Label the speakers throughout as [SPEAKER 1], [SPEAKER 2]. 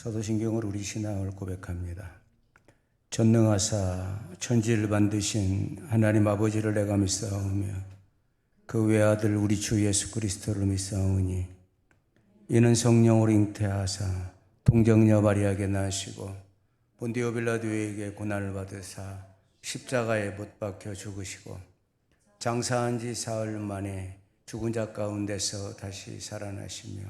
[SPEAKER 1] 사도신경으로 우리 신앙을 고백합니다. 전능하사 천지를 만드신 하나님 아버지를 내가 믿사오며 그 외아들 우리 주 예수 그리스도를 믿사오니 이는 성령으로 잉태하사 동정녀 마리아에게 나시고 본디오 빌라도에게 고난을 받으사 십자가에 못 박혀 죽으시고 장사한 지 사흘 만에 죽은 자 가운데서 다시 살아나시며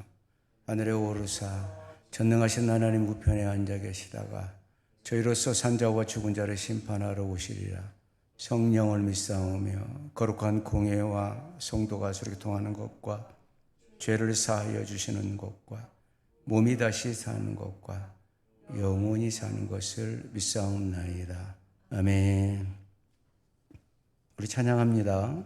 [SPEAKER 1] 하늘에 오르사 전능하신 하나님 우편에 앉아 계시다가 저희로서 산자와 죽은 자를 심판하러 오시리라. 성령을 믿사오며 거룩한 공회와 성도가 서로 통하는 것과 죄를 사하여 주시는 것과 몸이 다시 사는 것과 영원히 사는 것을 믿사옵나이다. 아멘. 우리 찬양합니다.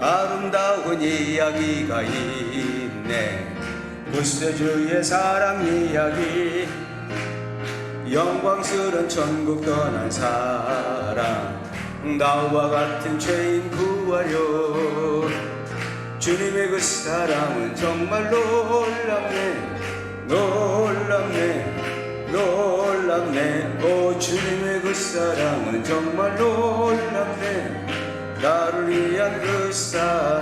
[SPEAKER 1] 아름다운 이야기가 있네. 구세주의 사랑 이야기, 영광스런 천국 떠난 사랑, 나와 같은 죄인 구하려. 주님의 그 사랑은 정말 놀랍네, 놀랍네, 놀랍네. 오, 주님의 그 사랑은 정말 놀랍네. 나를 위한 그 사랑.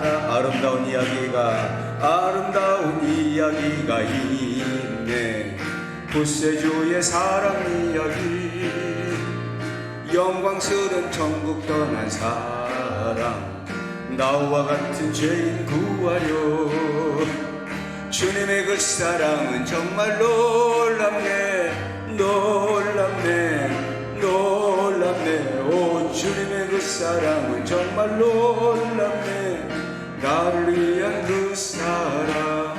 [SPEAKER 1] 아름다운 이야기가 있네. 구세주의 사랑 이야기, 영광스런 천국 떠난 사랑, 나와 같은 죄인 구하려. 주님의 그 사랑은 정말 놀랍네, 놀랍네, 놀랍네. 오, 주님의 그 사랑은 정말 놀랍네. 나를 위한 그 사랑.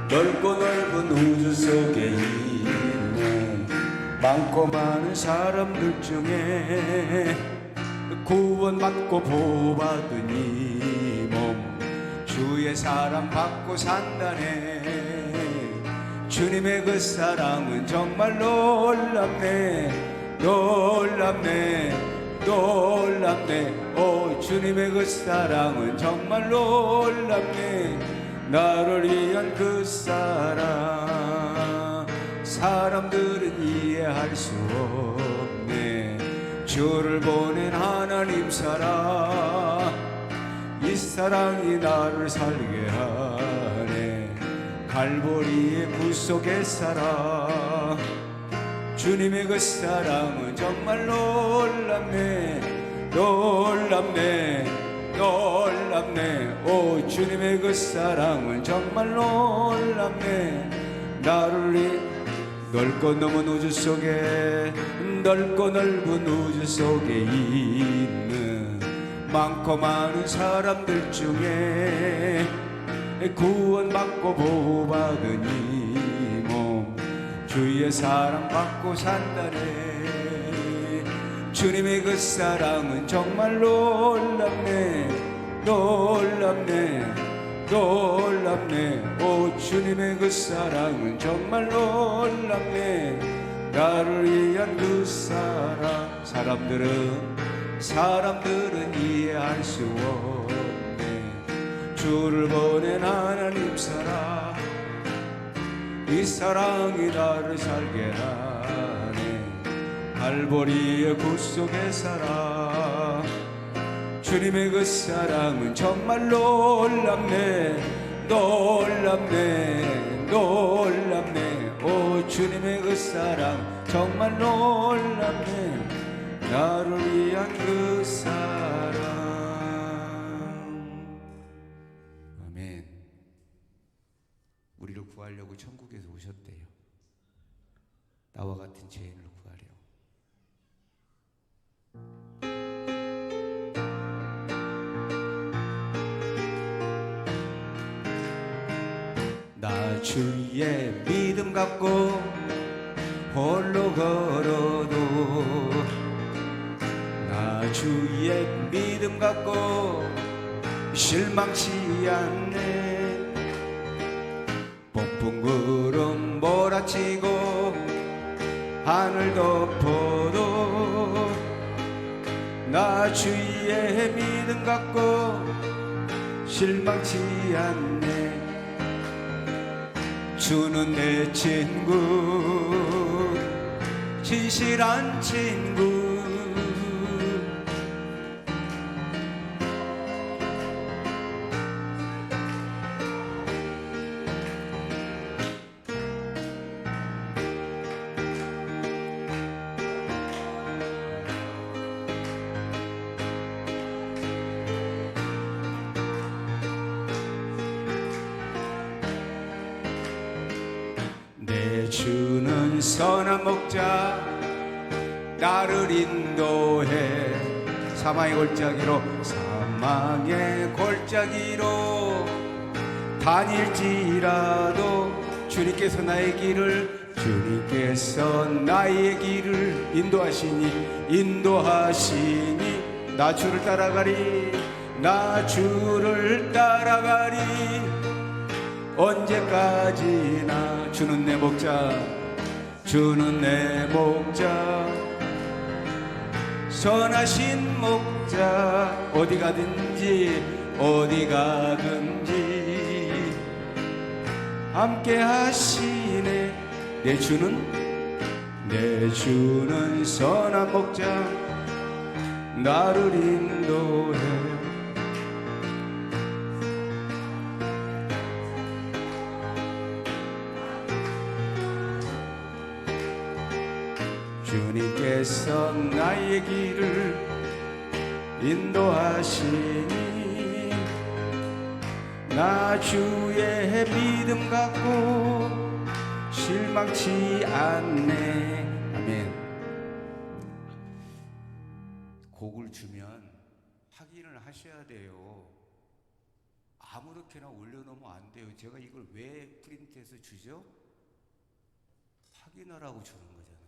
[SPEAKER 1] 넓고 넓은 우주 속에 있는 많고 많은 사람들 중에 구원받고 보호받은 이 몸, 주의 사랑 받고 산다네. 주님의 그 사랑은 정말 놀랍네, 놀랍네, 놀랍네. 오, 주님의 그 사랑은 정말 놀랍네. 나를 위한 그 사랑. 사람들은 이해할 수 없네. 주를 보낸 하나님 사랑, 이 사랑이 나를 살게 하네. 갈보리의 구속의 사랑. 주님의 그 사랑은 정말 놀랍네, 놀랍네, 놀랍네. 오, 주님의 그 사랑은 정말 놀랍네. 나를 위해 넓고 넓은 우주 속에, 넓고 넓은 우주 속에 있는 많고 많은 사람들 중에 구원받고 보호받은 이 몸, 주의 사랑 받고 산다네. 주님의 그 사랑은 정말 놀랍네, 놀랍네, 놀랍네. 오, 주님의 그 사랑은 정말 놀랍네. 나를 위한 그 사랑. 사람들은 이해할 수 없네. 주를 보낸 하나님 사랑, 이 사랑이 나를 살게 하네. 갈보리의 구속의 사랑. 주님의 그 사랑은 정말 놀랍네, 놀랍네, 놀랍네. 오, 주님의 그 사랑 정말 놀랍네. 나를 위한 그 사랑. 아멘. 우리를 구하려고 천국에서 오셨대요. 나와 같은 죄인을 구하려. 나 주의 믿음 갖고 홀로 걸어도, 나 주의 믿음 갖고 실망치 않네. 폭풍 구름 몰아치고 하늘 덮어도 나 주의 믿음 갖고 실망치 않네. 주는 내 친구, 진실한 친구. 내 주는 선한 목자, 나를 인도해 사망의 골짜기로, 사망의 골짜기로 다닐지라도 주님께서 나의 길을, 주님께서 나의 길을 인도하시니 나 주를 따라가리, 나 주를 따라가리. 언제까지나 주는 내 목자, 주는 내 목자, 선하신 목자. 어디 가든지 함께 하시네. 내 주는 선한 목자, 나를 인도해. 주님께서 나의 길을 인도하시니 나 주의 믿음 갖고 실망치 않네. 아멘. 곡을 주면 확인을 하셔야 돼요. 아무렇게나 올려놓으면 안 돼요. 제가 이걸 왜 프린트해서 주죠? 확인하라고 주는 거잖아요.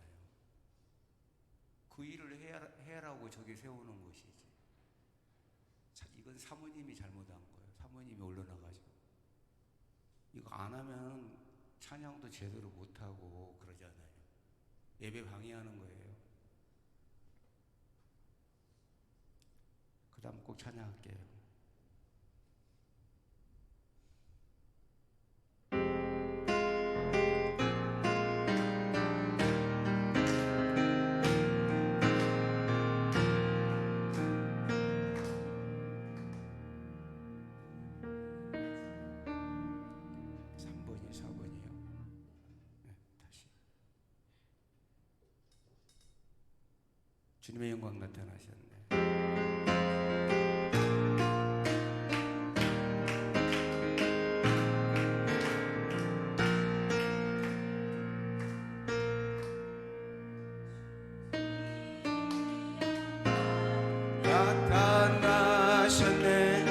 [SPEAKER 1] 그 일을 해라고 저기 세우는 것이지. 자, 이건 사모님이 잘못한 거예요. 사모님이 올려놔가지고. 이거 안 하면 찬양도 제대로 못하고 그러잖아요. 예배 방해하는 거예요. 그 다음 꼭 찬양할게요. 주님의 영광 나타나셨네. 나타나셨네.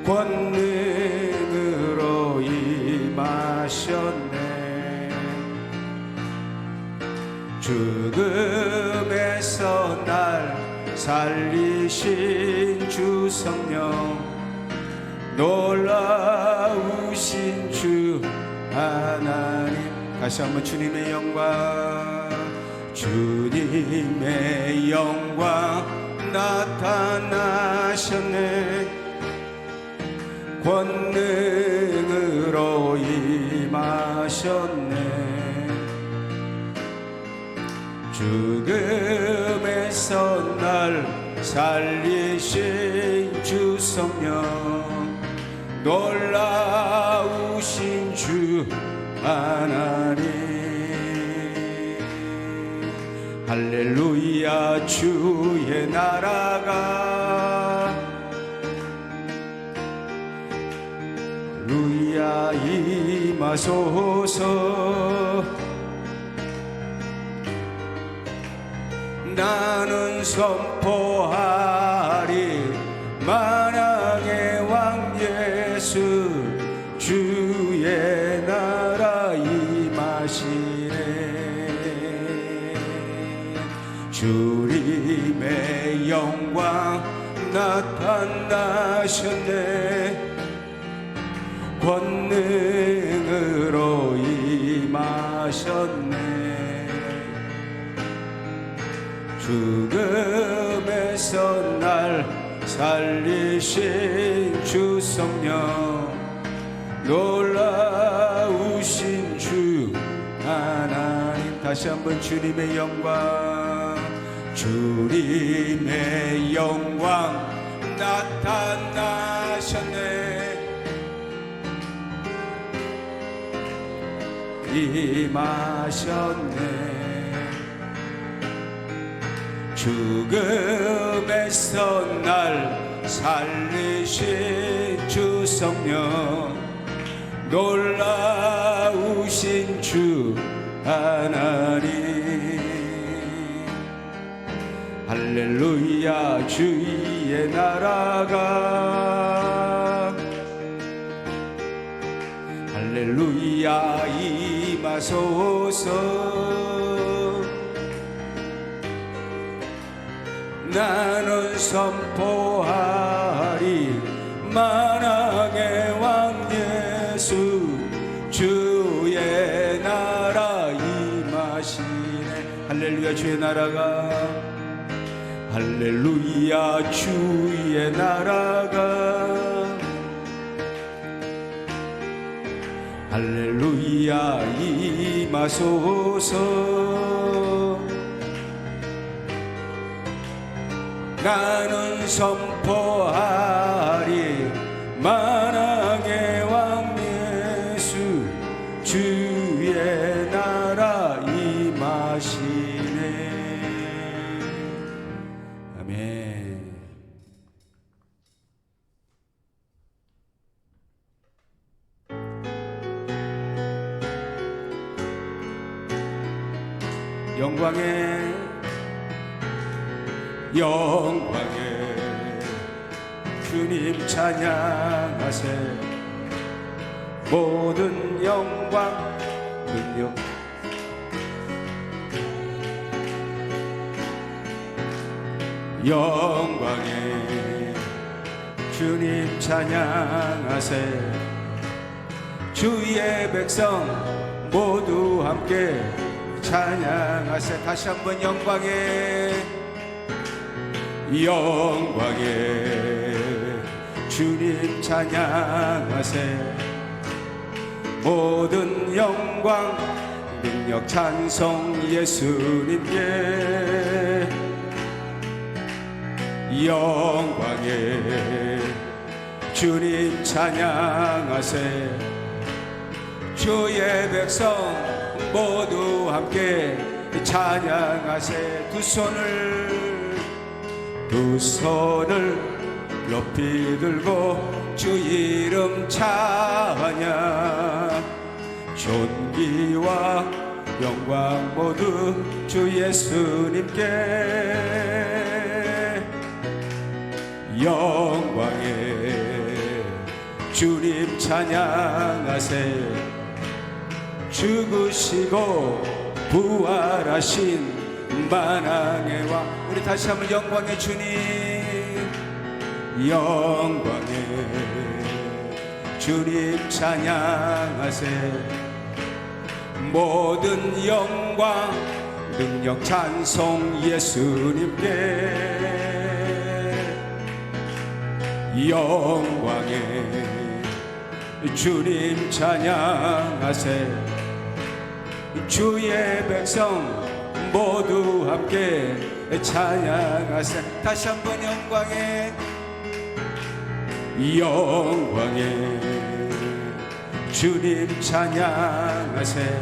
[SPEAKER 1] 권능으로 임하셨네. 죽음에서 날 살리신 주 성령, 놀라우신 주 하나님. 다시 한번 주님의 영광, 주님의 영광 나타나셨네. 권능으로 임하셨네. 죽음에서 날 살리신 주 성령, 놀라우신 주 하나님. 할렐루야. 주의 나라가 루야 임하소서. 나는 선포하리 만왕의 왕 예수, 주의 나라 임하시네. 주님의 영광 나타나셨네. 권능으로 임하셨네. 죽음에서 날 살리신 주 성령, 놀라우신 주 하나님. 다시 한번 주님의 영광, 주님의 영광 나타나셨네. 임하셨네. 죽음에서 날 살리신 주 성령, 놀라우신 주 하나님. 할렐루야. 주의 나라가 할렐루야 임하소서. 나는 선포하리 만왕의 왕 예수, 주의 나라 임하시네. 할렐루야. 주의 나라가 할렐루야. 주의 나라가 할렐루야 임하소서. 나는 선포하리 만왕의 왕 예수, 주의 나라 임하시네. 아멘. 영광에 주님 찬양하세. 모든 영광 능력 영광에 주님 찬양하세. 주의 백성 모두 함께 찬양하세. 다시 한번 영광에 주님 찬양하세. 모든 영광 능력 찬송 예수님께. 영광에 주님 찬양하세. 주의 백성 모두 함께 찬양하세. 두 손을 높이 들고 주 이름 찬양. 존귀와 영광 모두 주 예수님께. 영광에 주님 찬양하세. 죽으시고 부활하신 만왕의 왕. 우리 다시 한번 영광의 주님. 영광의 주님 찬양하세. 모든 영광 능력 찬송 예수님께. 영광의 주님 찬양하세. 주의 백성 모두 함께 찬양하세. 다시 한번 영광에 주님 찬양하세.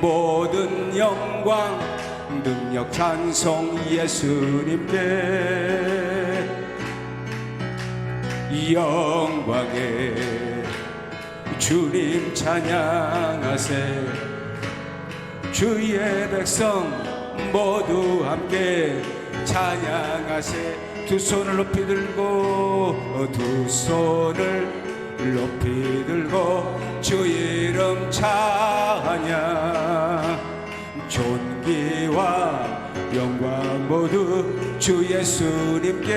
[SPEAKER 1] 모든 영광 능력 찬송 예수님께. 영광에 주님 찬양하세. 주의 백성 모두 함께 찬양하세. 두 손을 높이 들고 주 이름 찬양. 존귀와 영광 모두 주 예수님께.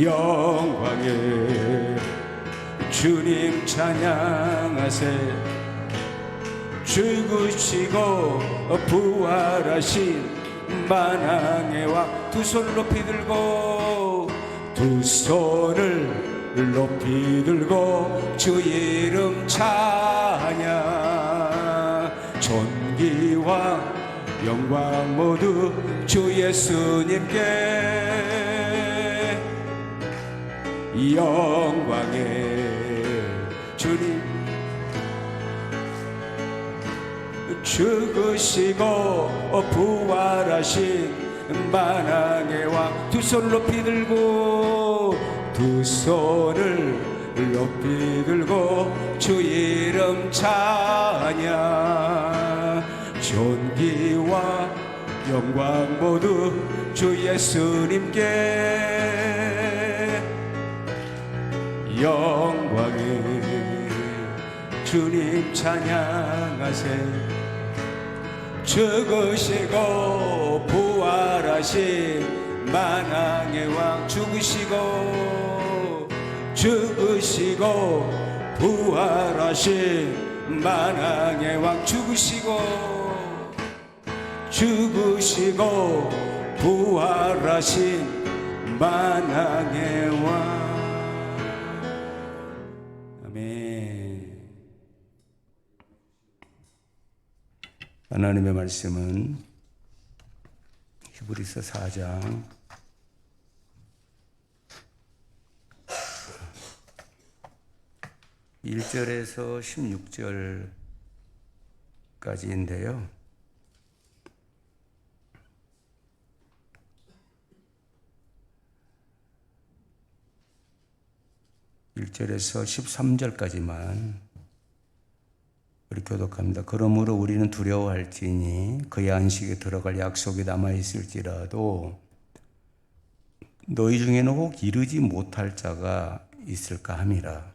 [SPEAKER 1] 영광에 주님 찬양하세. 죽으시고 부활하신 만왕의 왕 두 손을 높이 들고 두 손을 높이 들고 주 이름 찬양 존귀와 영광 모두 주 예수님께 영광의 주님 죽으시고 부활하신 만왕의 왕 두 손을 높이 들고 두 손을 높이 들고 주 이름 찬양 존귀와 영광 모두 주 예수님께 영광의 주님 찬양하세 죽으시고 부활하신 만왕의 왕 죽으시고 부활하신 만왕의 왕 죽으시고 부활하신 만왕의 왕 아멘. 하나님의 말씀은 히브리서 4장 1절에서 16절까지인데요. (1절에서) 13절까지만 우리 교독합니다. 그러므로 우리는 두려워할지니 그의 안식에 들어갈 약속이 남아있을지라도 너희 중에는 혹 이르지 못할 자가 있을까 함이라.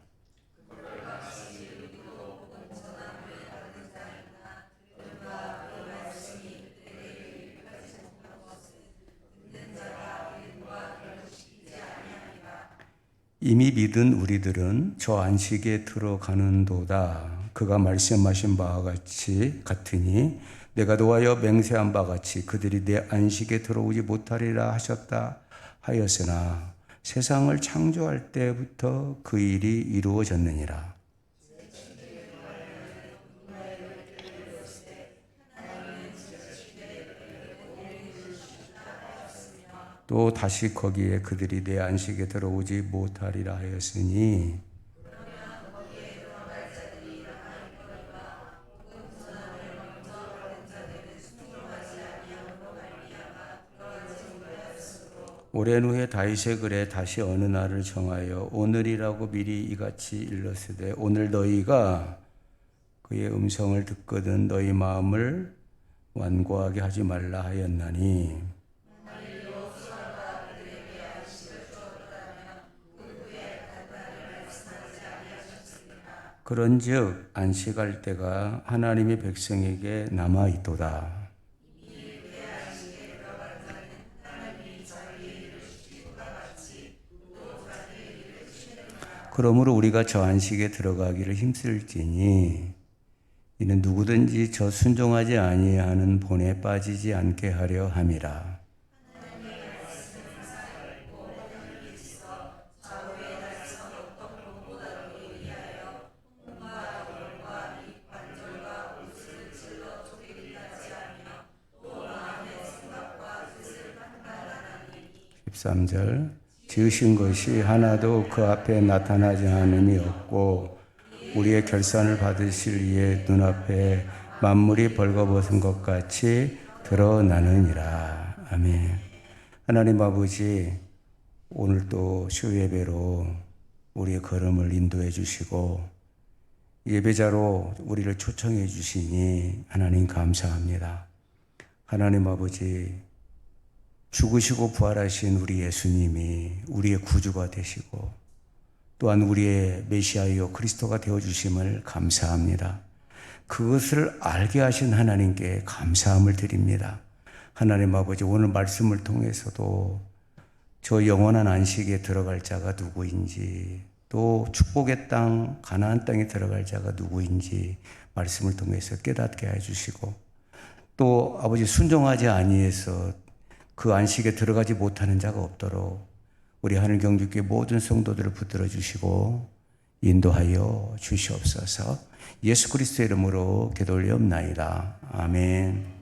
[SPEAKER 1] 이미 믿은 우리들은 저 안식에 들어가는도다. 그가 말씀하신 바와 같으니 내가 노하여 맹세한 바 같이 그들이 내 안식에 들어오지 못하리라 하셨다 하였으나 세상을 창조할 때부터 그 일이 이루어졌느니라. 또 다시 거기에 그들이 내 안식에 들어오지 못하리라 하였으니 오랜 후에 다윗의 글에 다시 어느 날을 정하여 오늘이라고 미리 이같이 일렀으되 오늘 너희가 그의 음성을 듣거든 너희 마음을 완고하게 하지 말라 하였나니 그런즉 안식할 때가 하나님의 백성에게 남아있도다. 그러므로 우리가 저 안식에 들어가기를 힘쓸지니 이는 누구든지 저 순종하지 아니하는 본에 빠지지 않게 하려 함이라. (13절) 지으신 것이 하나도 그 앞에 나타나지 않음이 없고 우리의 결산을 받으실 이의 눈앞에 만물이 벌거벗은 것 같이 드러나느니라. 아멘. 하나님 아버지, 오늘 또 주예배로 우리의 걸음을 인도해 주시고 예배자로 우리를 초청해 주시니 하나님 감사합니다. 하나님 아버지, 죽으시고 부활하신 우리 예수님이 우리의 구주가 되시고 또한 우리의 메시아이요 그리스도가 되어주심을 감사합니다. 그것을 알게 하신 하나님께 감사함을 드립니다. 하나님 아버지, 오늘 말씀을 통해서도 저 영원한 안식에 들어갈 자가 누구인지 또 축복의 땅 가나안 땅에 들어갈 자가 누구인지 말씀을 통해서 깨닫게 해주시고, 또 아버지 순종하지 아니해서 그 안식에 들어가지 못하는 자가 없도록 우리 하늘 경주교회 모든 성도들을 붙들어 주시고 인도하여 주시옵소서. 예수 그리스도의 이름으로 기도 올리옵나이다. 아멘.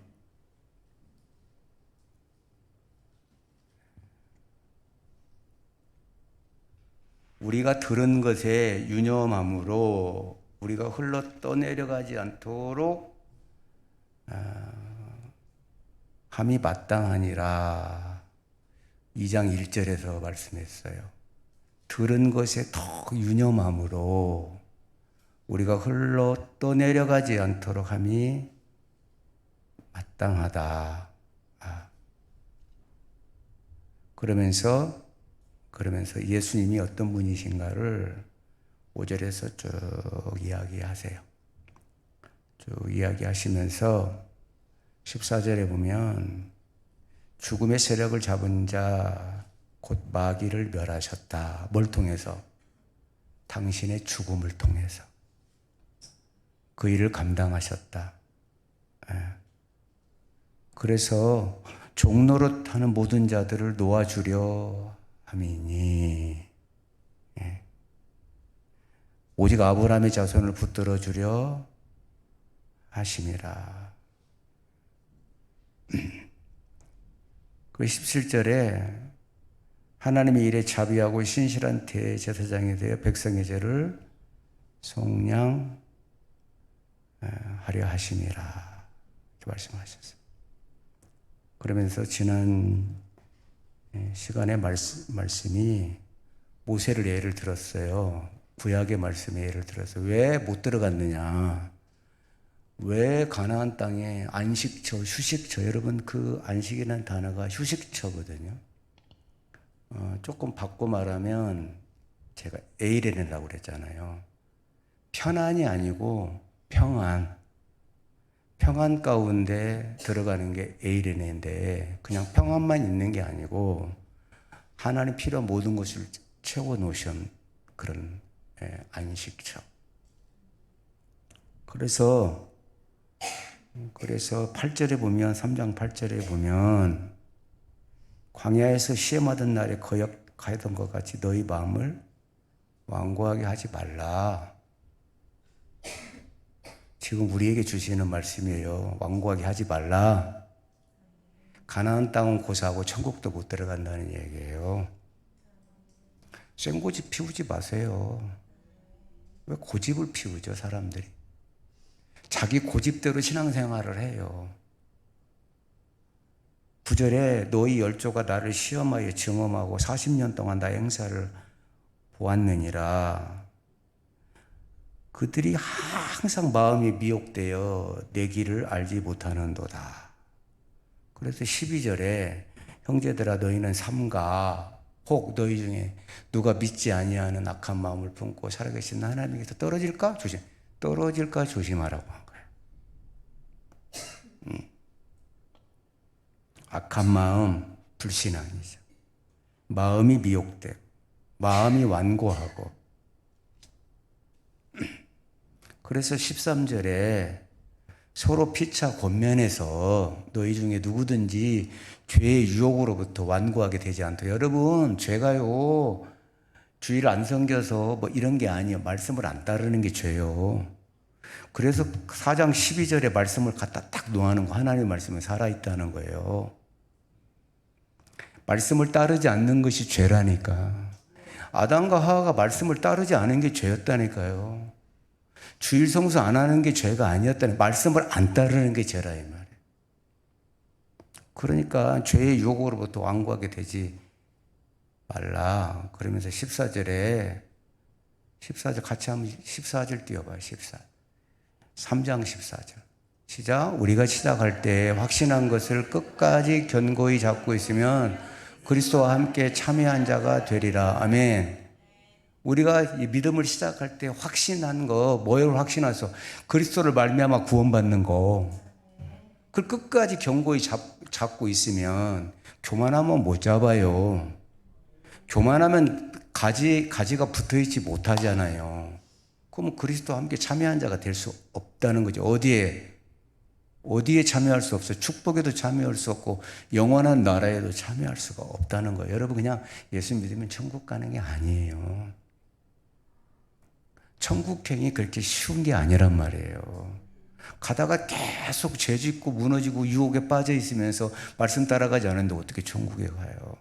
[SPEAKER 1] 우리가 들은 것에 유념함으로 우리가 흘러 떠내려가지 않도록 함이 마땅하니라. 2장 1절에서 말씀했어요. 들은 것에 더 유념함으로 우리가 흘러 떠내려가지 않도록 함이 마땅하다. 그러면서 예수님이 어떤 분이신가를 5절에서 쭉 이야기하세요. 쭉 이야기하시면서 14절에 보면 죽음의 세력을 잡은 자 곧 마귀를 멸하셨다. 뭘 통해서? 당신의 죽음을 통해서. 그 일을 감당하셨다. 그래서 종노릇하는 모든 자들을 놓아주려 함이니 오직 아브라함의 자손을 붙들어 주려 하심이라. 그 17절에 하나님의 일에 자비하고 신실한 대제사장이 되어 백성의 죄를 속량하려 하심이라 이렇게 말씀하셨어요. 그러면서 지난 시간의 말씀이 모세를 예를 들었어요. 구약의 말씀에 예를 들어서 왜 못 들어갔느냐, 왜 가나안 땅에 안식처, 휴식처, 여러분 그 안식이라는 단어가 휴식처거든요. 조금 바꿔 말하면 제가 에이레네라고 그랬잖아요. 편안이 아니고 평안 가운데 들어가는 게 에이레네인데, 그냥 평안만 있는 게 아니고 하나님 필요한 모든 것을 채워 놓으신 그런 안식처. 그래서 8절에 보면, 3장 8절에 보면 광야에서 시험하던 날에 거역하던 것 같이 너희 마음을 완고하게 하지 말라. 지금 우리에게 주시는 말씀이에요. 완고하게 하지 말라. 가나안 땅은 고사하고 천국도 못 들어간다는 얘기예요. 쌩고집 피우지 마세요. 왜 고집을 피우죠, 사람들이? 자기 고집대로 신앙생활을 해요. 9절에 너희 열조가 나를 시험하여 증험하고 40년 동안 나의 행사를 보았느니라. 그들이 항상 마음이 미혹되어 내 길을 알지 못하는도다. 그래서 12절에 형제들아 너희는 삼가 혹 너희 중에 누가 믿지 아니하는 악한 마음을 품고 살아계신 하나님께서 떨어질까 조심하라고 한 거예요. 악한 마음, 불신앙이죠. 마음이 미혹되고 마음이 완고하고. 그래서 13절에 서로 피차 권면해서 너희 중에 누구든지 죄의 유혹으로부터 완고하게 되지 않도록. 여러분, 죄가요, 주의를 안 섬겨서 뭐 이런 게 아니에요. 말씀을 안 따르는 게 죄요. 그래서 4장 12절에 말씀을 갖다 딱 놓아놓은 거, 하나님의 말씀은 살아있다는 거예요. 말씀을 따르지 않는 것이 죄라니까. 아담과 하와가 말씀을 따르지 않은 게 죄였다니까요. 주일 성수 안 하는 게 죄가 아니었다니, 말씀을 안 따르는 게 죄라 이 말이에요. 그러니까 죄의 유혹으로부터 완고하게 되지 말라. 그러면서 14절 같이 한번 14절 띄워봐요. 3장 14절 시작. 우리가 시작할 때 확신한 것을 끝까지 견고히 잡고 있으면 그리스도와 함께 참여한 자가 되리라. 아멘. 우리가 이 믿음을 시작할 때 확신한 거, 뭘 확신해서? 그리스도를 말미암아 구원받는 거. 그걸 끝까지 견고히 잡고 있으면, 교만하면 못 잡아요. 교만하면 가지가 붙어있지 못하잖아요. 그러면 그리스도와 함께 참여한 자가 될 수 없다는 거죠. 어디에 참여할 수 없어요. 축복에도 참여할 수 없고 영원한 나라에도 참여할 수가 없다는 거예요. 여러분 그냥 예수 믿으면 천국 가는 게 아니에요. 천국행이 그렇게 쉬운 게 아니란 말이에요. 가다가 계속 죄짓고 무너지고 유혹에 빠져 있으면서 말씀 따라가지 않는데 어떻게 천국에 가요?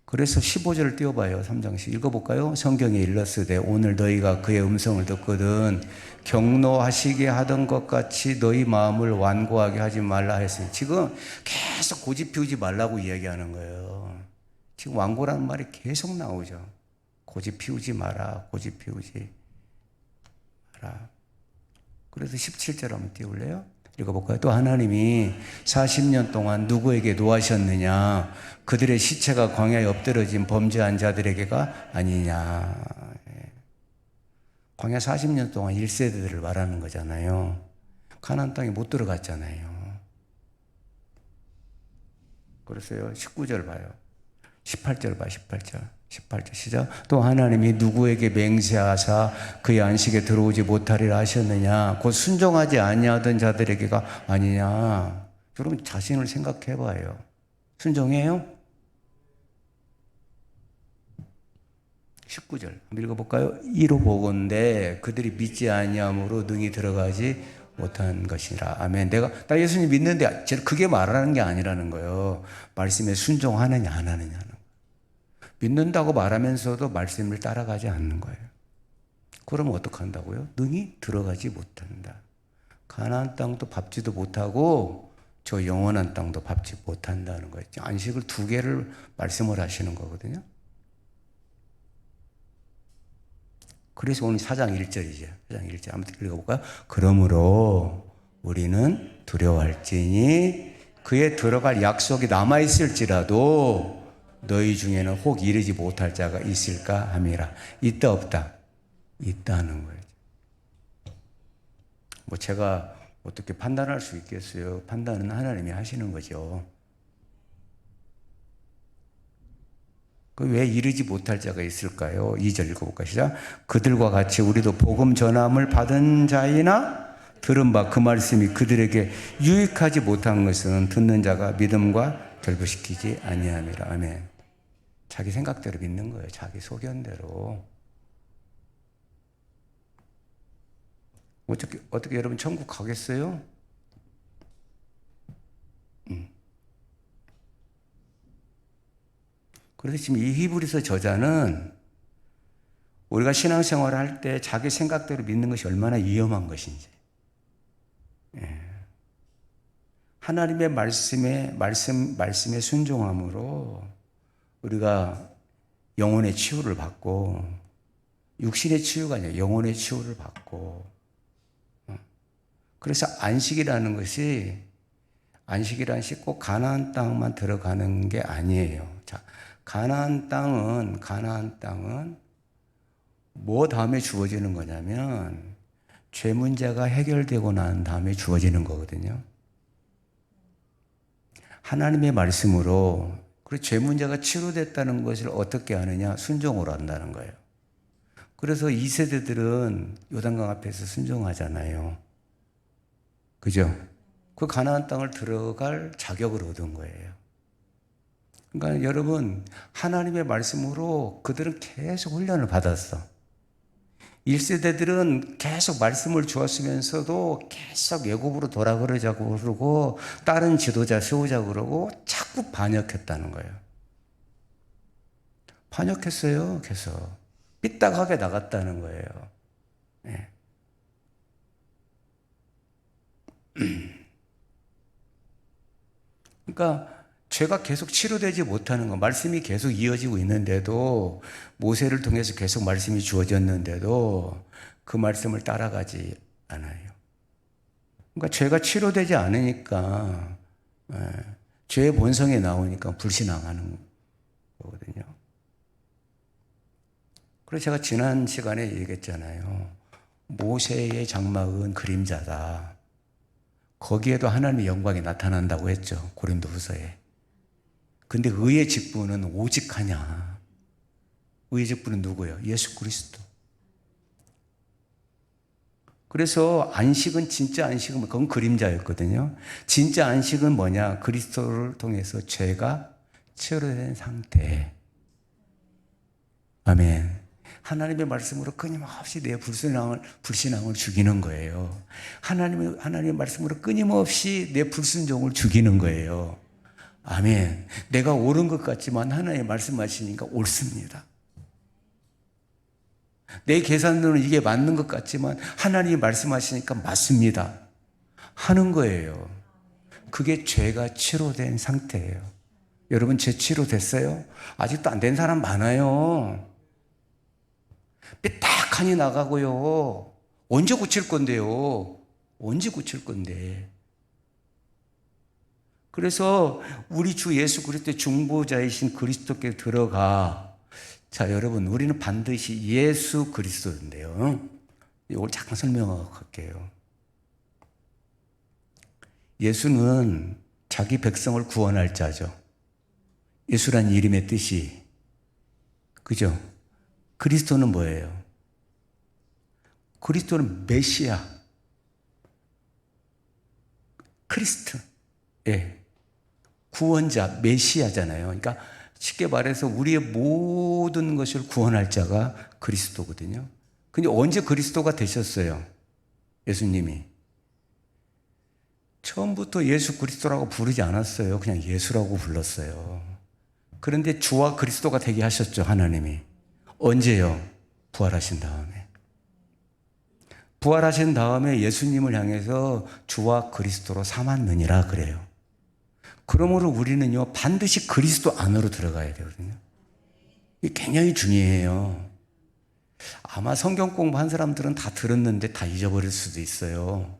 [SPEAKER 1] 그래서 15절을 띄워봐요. 3장씩 읽어볼까요? 성경에 일렀으되 오늘 너희가 그의 음성을 듣거든 경노하시게 하던 것 같이 너희 마음을 완고하게 하지 말라 했으니 지금 계속 고집 피우지 말라고 이야기하는 거예요. 지금 완고라는 말이 계속 나오죠. 고집 피우지 마라. 고집 피우지 마라. 그래서 17절 한번 띄울래요? 읽어볼까요? 또 하나님이 40년 동안 누구에게 노하셨느냐? 그들의 시체가 광야에 엎드러진 범죄한 자들에게가 아니냐. 광야 40년 동안 1세대들을 말하는 거잖아요. 가나안 땅에 못 들어갔잖아요. 그래서요 19절 봐요. 18절 봐. 18절 시작. 또 하나님이 누구에게 맹세하사 그의 안식에 들어오지 못하리라 하셨느냐? 곧 순종하지 아니하던 자들에게가 아니냐? 여러분 자신을 생각해 봐요. 순종해요? 19절 한번 읽어볼까요? 이로 보건대 그들이 믿지 아니함으로 능히 들어가지 못한 것이라. 아멘. 나 예수님 믿는데 그게 말하는 게 아니라는 거예요. 말씀에 순종하느냐 안 하느냐는. 믿는다고 말하면서도 말씀을 따라가지 않는 거예요. 그러면 어떡한다고요? 능히 들어가지 못한다. 가나안 땅도 밟지도 못하고 저 영원한 땅도 밟지 못한다는 거예요. 안식을 두 개를 말씀을 하시는 거거든요. 그래서 오늘 4장 1절이죠. 4장 1절 한번 읽어볼까요? 그러므로 우리는 두려워할지니 그에 들어갈 약속이 남아있을지라도 너희 중에는 혹 이르지 못할 자가 있을까 함이라. 있다 없다? 있다는 거예요. 뭐 제가 어떻게 판단할 수 있겠어요? 판단은 하나님이 하시는 거죠. 왜 이르지 못할 자가 있을까요? 2절 읽어볼까요? 시작. 그들과 같이 우리도 복음 전함을 받은 자이나 들은 바 그 말씀이 그들에게 유익하지 못한 것은 듣는 자가 믿음과 결부시키지 아니함이라. 아멘. 자기 생각대로 믿는 거예요. 자기 소견대로. 어떻게 여러분 천국 가겠어요? 그래서 지금 이 히브리서 저자는 우리가 신앙생활을 할 때 자기 생각대로 믿는 것이 얼마나 위험한 것인지, 하나님의 말씀에 순종함으로 우리가 영혼의 치유를 받고, 육신의 치유가 아니라 영혼의 치유를 받고, 그래서 안식이라는 것이 꼭 가나안 땅만 들어가는 게 아니에요. 자, 가나안 땅은 뭐 다음에 주어지는 거냐면 죄 문제가 해결되고 난 다음에 주어지는 거거든요. 하나님의 말씀으로 그리고 죄 문제가 치료됐다는 것을 어떻게 하느냐? 순종으로 한다는 거예요. 그래서 2세대들은 요단강 앞에서 순종하잖아요. 그죠? 그 가나안 땅을 들어갈 자격을 얻은 거예요. 그러니까 여러분, 하나님의 말씀으로 그들은 계속 훈련을 받았어. 1세대들은 계속 말씀을 주었으면서도 계속 애굽으로 돌아 그러자고 그러고 다른 지도자 세우자고 그러고 자꾸 반역했다는 거예요. 반역했어요. 계속 삐딱하게 나갔다는 거예요. 네. 그러니까 죄가 계속 치료되지 못하는 거, 말씀이 계속 이어지고 있는데도, 모세를 통해서 계속 말씀이 주어졌는데도 그 말씀을 따라가지 않아요. 그러니까 죄가 치료되지 않으니까, 죄의 본성에 나오니까 불신앙하는 거거든요. 그래서 제가 지난 시간에 얘기했잖아요. 모세의 장막은 그림자다. 거기에도 하나님의 영광이 나타난다고 했죠. 고린도후서에. 근데 의의 직분은 오직 하냐? 의적분은 누구예요? 예수 그리스도. 그래서 안식은, 진짜 안식은 그건 그림자였거든요. 진짜 안식은 뭐냐? 그리스도를 통해서 죄가 치유된 상태. 아멘. 하나님의 말씀으로 끊임없이 내 불신앙을 죽이는 거예요. 하나님의 말씀으로 끊임없이 내 불순종을 죽이는 거예요. 아멘. 내가 옳은 것 같지만 하나님의 말씀하시니까 옳습니다. 내 계산으로는 이게 맞는 것 같지만 하나님이 말씀하시니까 맞습니다. 하는 거예요. 그게 죄가 치료된 상태예요. 여러분, 죄 치료됐어요? 아직도 안 된 사람 많아요. 삐딱하니 나가고요. 언제 고칠 건데요? 언제 고칠 건데? 그래서 우리 주 예수 그리스도의 중보자이신 그리스도께 들어가. 자, 여러분, 우리는 반드시 예수 그리스도인데요. 이걸 잠깐 설명하고 갈게요. 예수는 자기 백성을 구원할 자죠. 예수란 이름의 뜻이, 그죠? 그리스도는 뭐예요? 그리스도는 메시아, 크리스트, 예, 구원자, 메시아잖아요. 그러니까 쉽게 말해서 우리의 모든 것을 구원할 자가 그리스도거든요. 근데 언제 그리스도가 되셨어요? 예수님이. 처음부터 예수 그리스도라고 부르지 않았어요. 그냥 예수라고 불렀어요. 그런데 주와 그리스도가 되게 하셨죠, 하나님이. 언제요? 부활하신 다음에. 부활하신 다음에 예수님을 향해서 주와 그리스도로 삼았느니라 그래요. 그러므로 우리는요, 반드시 그리스도 안으로 들어가야 되거든요. 이게 굉장히 중요해요. 아마 성경 공부한 사람들은 다 들었는데 다 잊어버릴 수도 있어요.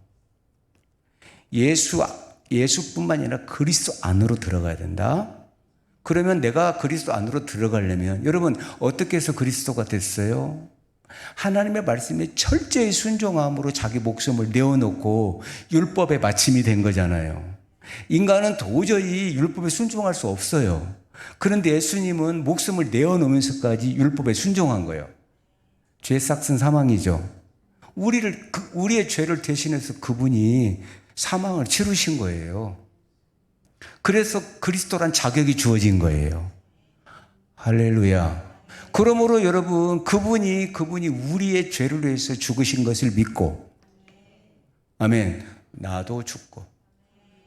[SPEAKER 1] 예수뿐만 아니라 그리스도 안으로 들어가야 된다. 그러면 내가 그리스도 안으로 들어가려면, 여러분, 어떻게 해서 그리스도가 됐어요? 하나님의 말씀에 철저히 순종함으로 자기 목숨을 내어놓고 율법의 마침이 된 거잖아요. 인간은 도저히 율법에 순종할 수 없어요. 그런데 예수님은 목숨을 내어놓으면서까지 율법에 순종한 거예요. 죄 삭슨 사망이죠. 우리의 죄를 대신해서 그분이 사망을 치르신 거예요. 그래서 그리스도란 자격이 주어진 거예요. 할렐루야. 그러므로 여러분, 그분이 우리의 죄를 위해서 죽으신 것을 믿고, 아멘, 나도 죽고.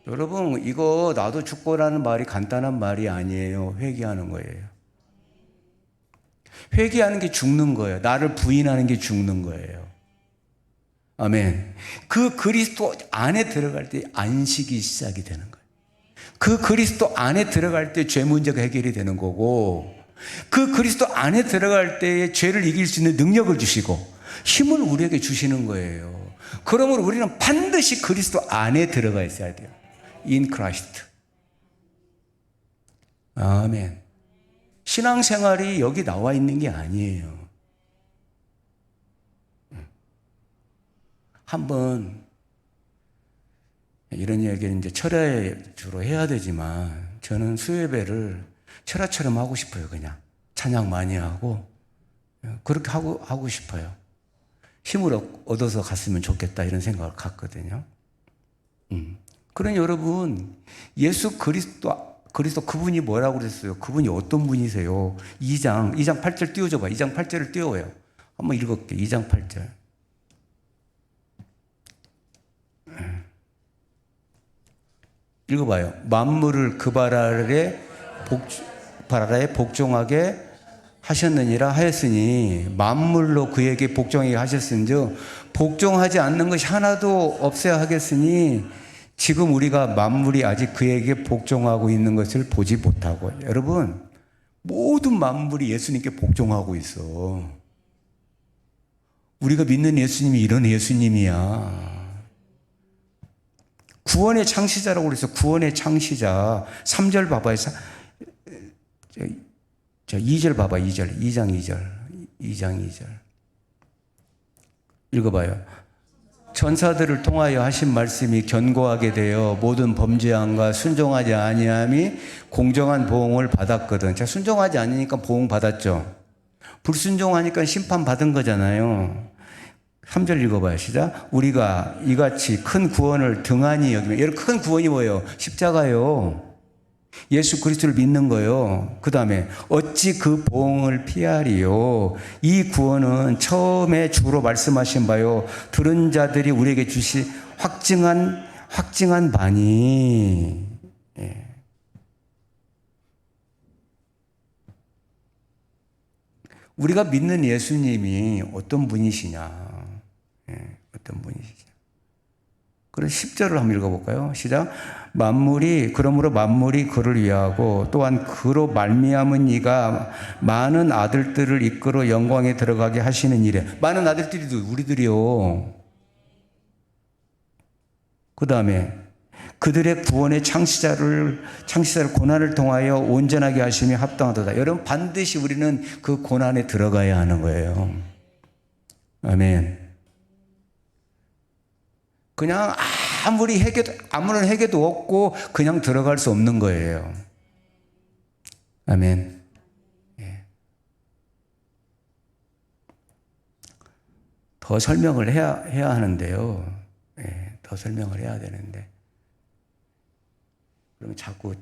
[SPEAKER 1] 여러분, 이거 나도 죽고라는 말이 간단한 말이 아니에요. 회개하는 거예요. 회개하는 게 죽는 거예요. 나를 부인하는 게 죽는 거예요. 아멘. 그 그리스도 안에 들어갈 때 안식이 시작이 되는 거예요. 그 그리스도 안에 들어갈 때 죄 문제가 해결이 되는 거고, 그 그리스도 안에 들어갈 때에 죄를 이길 수 있는 능력을 주시고 힘을 우리에게 주시는 거예요. 그러므로 우리는 반드시 그리스도 안에 들어가 있어야 돼요. In Christ. 아멘. 신앙생활이 여기 나와 있는 게 아니에요. 한번 이런 얘기는 이제 철야에 주로 해야 되지만, 저는 수요예배를 철야처럼 하고 싶어요. 그냥 찬양 많이 하고 그렇게 하고 싶어요. 힘을 얻어서 갔으면 좋겠다, 이런 생각을 갖거든요. 그러니 여러분, 예수 그리스도 그분이 뭐라고 그랬어요? 그분이 어떤 분이세요? 2장 8절 띄워줘 봐. 2장 8절을 띄워요. 한번 읽어볼게. 2장 8절. 읽어봐요. 만물을 그 발 아래 복종하게 하셨느니라 하였으니, 만물로 그에게 복종하게 하셨은즉 복종하지 않는 것이 하나도 없어야 하겠으니, 지금 우리가 만물이 아직 그에게 복종하고 있는 것을 보지 못하고. 여러분, 모든 만물이 예수님께 복종하고 있어. 우리가 믿는 예수님이 이런 예수님이야. 구원의 창시자라고 그래서 구원의 창시자. 3절 봐봐요. 2절 봐봐. 2장 2절. 읽어봐요. 전사들을 통하여 하신 말씀이 견고하게 되어 모든 범죄함과 순종하지 아니함이 공정한 보응을 받았거든. 자, 순종하지 않으니까 보응 받았죠. 불순종하니까 심판받은 거잖아요. 3절 읽어봐요. 시작. 우리가 이같이 큰 구원을 등한히 여기면, 여러분 큰 구원이 뭐예요? 십자가요. 예수 그리스도를 믿는 거예요. 그 다음에 어찌 그 보응을 피하리요. 이 구원은 처음에 주로 말씀하신 바요, 들은 자들이 우리에게 주시 확증한 바니. 예. 우리가 믿는 예수님이 어떤 분이시냐. 예, 어떤 분이시냐. 그래서 10절을 한번 읽어볼까요? 시작. 그러므로 만물이 그를 위하고 또한 그로 말미암은 이가 많은 아들들을 이끌어 영광에 들어가게 하시는 일에. 많은 아들들이 우리들이요. 그 다음에 그들의 구원의 창시자를 고난을 통하여 온전하게 하심이 합당하도다. 여러분 반드시 우리는 그 고난에 들어가야 하는 거예요. 아멘. 그냥 아무런 회개도 없고 그냥 들어갈 수 없는 거예요. 아멘. 예. 더 설명을 해야 하는데요. 예, 더 설명을 해야 되는데. 그러면 자꾸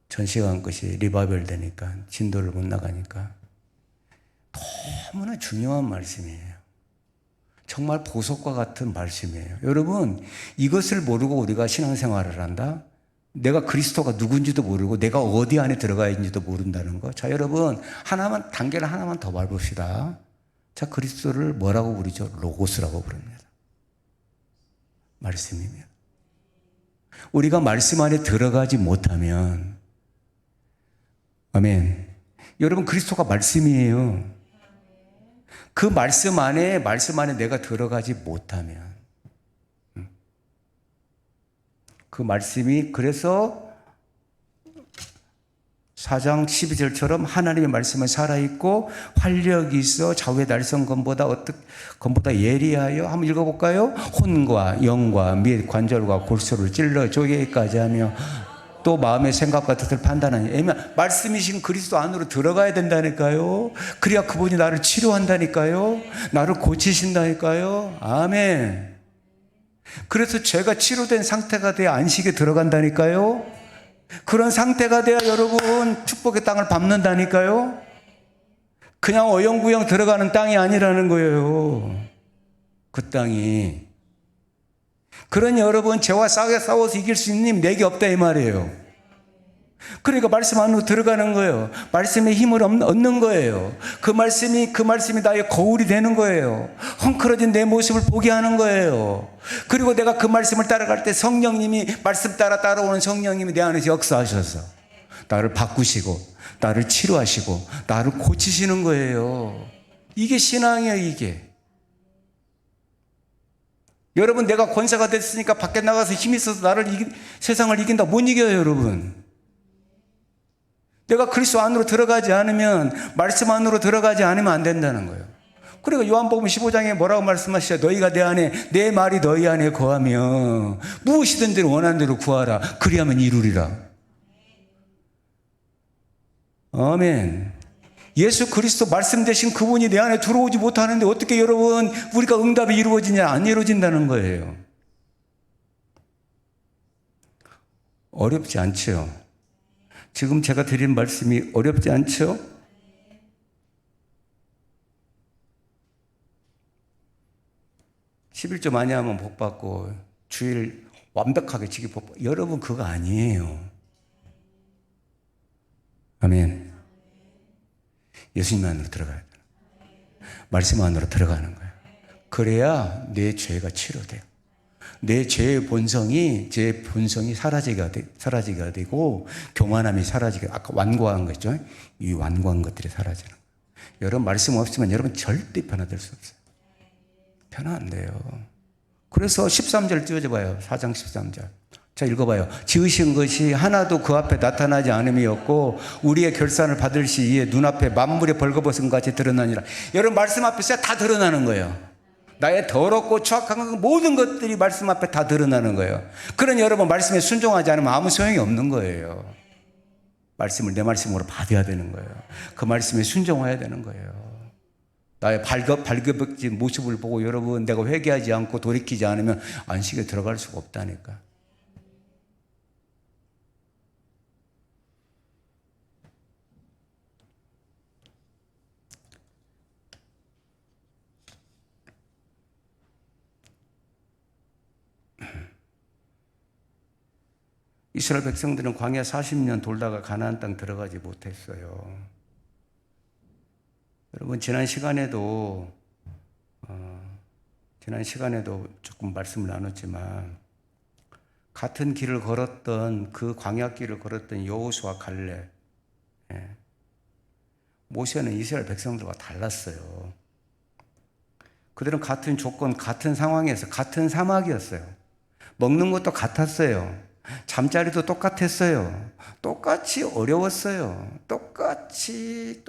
[SPEAKER 1] 전 시간 것이 리바이벌 되니까 진도를 못 나가니까. 너무나 중요한 말씀이에요. 정말 보석과 같은 말씀이에요. 여러분, 이것을 모르고 우리가 신앙생활을 한다? 내가 그리스도가 누군지도 모르고 내가 어디 안에 들어가 있는지도 모른다는 거. 자, 여러분, 단계를 하나만 더 밟읍시다. 자, 그리스도를 뭐라고 부르죠? 로고스라고 부릅니다. 말씀입니다. 우리가 말씀 안에 들어가지 못하면, 아멘. 여러분, 그리스도가 말씀이에요. 그 말씀 안에 내가 들어가지 못하면, 그 말씀이, 그래서 4장 12절처럼 하나님의 말씀은 살아있고 활력이 있어 좌우의 날성검보다 예리하여, 한번 읽어볼까요? 혼과 영과 및 관절과 골수를 찔러 쪼개기까지 하며 또 마음의 생각과 뜻을 판단하니. 말씀이신 그리스도 안으로 들어가야 된다니까요. 그래야 그분이 나를 치료한다니까요. 나를 고치신다니까요. 아멘. 그래서 죄가 치료된 상태가 돼야 안식에 들어간다니까요. 그런 상태가 돼야 여러분 축복의 땅을 밟는다니까요. 그냥 어영부영 들어가는 땅이 아니라는 거예요. 그 땅이. 그러니 여러분, 죄와 싸워서 이길 수 있는 힘 내게 없다 이 말이에요. 그러니까 말씀 안으로 들어가는 거예요. 말씀의 힘을 얻는 거예요. 그 말씀이 나의 거울이 되는 거예요. 헝클어진 내 모습을 보게 하는 거예요. 그리고 내가 그 말씀을 따라갈 때 성령님이, 말씀 따라오는 성령님이 내 안에서 역사하셔서 나를 바꾸시고 나를 치료하시고 나를 고치시는 거예요. 이게 신앙이에요. 이게. 여러분, 내가 권세가 됐으니까 밖에 나가서 힘이 있어서 세상을 이긴다. 못 이겨요, 여러분. 내가 그리스도 안으로 들어가지 않으면, 말씀 안으로 들어가지 않으면 안 된다는 거예요. 그리고 요한복음 15장에 뭐라고 말씀하시죠? 너희가 내 말이 너희 안에 거하며 무엇이든지 원하는 대로 구하라. 그리하면 이루리라. 아멘. 예수 그리스도 말씀 되신 그분이 내 안에 들어오지 못하는데 어떻게 여러분 우리가 응답이 이루어지냐? 안 이루어진다는 거예요. 어렵지 않죠? 지금 제가 드린 말씀이 어렵지 않죠? (11조) 많이 하면 복 받고 주일 완벽하게 지키 복 받고. 여러분 그거 아니에요. 아멘. 예수님 안으로 들어가야 돼요. 말씀 안으로 들어가는 거예요. 그래야 내 죄가 치료돼요. 내 죄의 본성이 사라지게 되고 교만함이 사라지게, 아까 완고한 거죠. 이 완고한 것들이 사라지는 거예요. 여러분 말씀 없으면 여러분 절대 변화될 수 없어요. 변화 안 돼요. 그래서 13절 띄워줘 봐요. 4장 13절. 자, 읽어봐요. 지으신 것이 하나도 그 앞에 나타나지 않음이 없고 우리의 결산을 받을 시에 눈앞에 만물의 벌거벗은 같이 드러나니라. 여러분 말씀 앞에 다 드러나는 거예요. 나의 더럽고 추악한 모든 것들이 말씀 앞에 다 드러나는 거예요. 그러니 여러분 말씀에 순종하지 않으면 아무 소용이 없는 거예요. 말씀을 내 말씀으로 받아야 되는 거예요. 그 말씀에 순종해야 되는 거예요. 나의 발급진 모습을 보고 여러분 내가 회개하지 않고 돌이키지 않으면 안식에 들어갈 수가 없다니까. 이스라엘 백성들은 광야 40년 돌다가 가나안 땅 들어가지 못했어요. 여러분 지난 시간에도 조금 말씀을 나눴지만 같은 길을 걸었던 그 광야길을 걸었던 여호수아 갈렙, 모세는 이스라엘 백성들과 달랐어요. 그들은 같은 조건, 같은 상황에서 같은 사막이었어요. 먹는 것도 같았어요. 잠자리도 똑같았어요. 똑같이 어려웠어요. 똑같이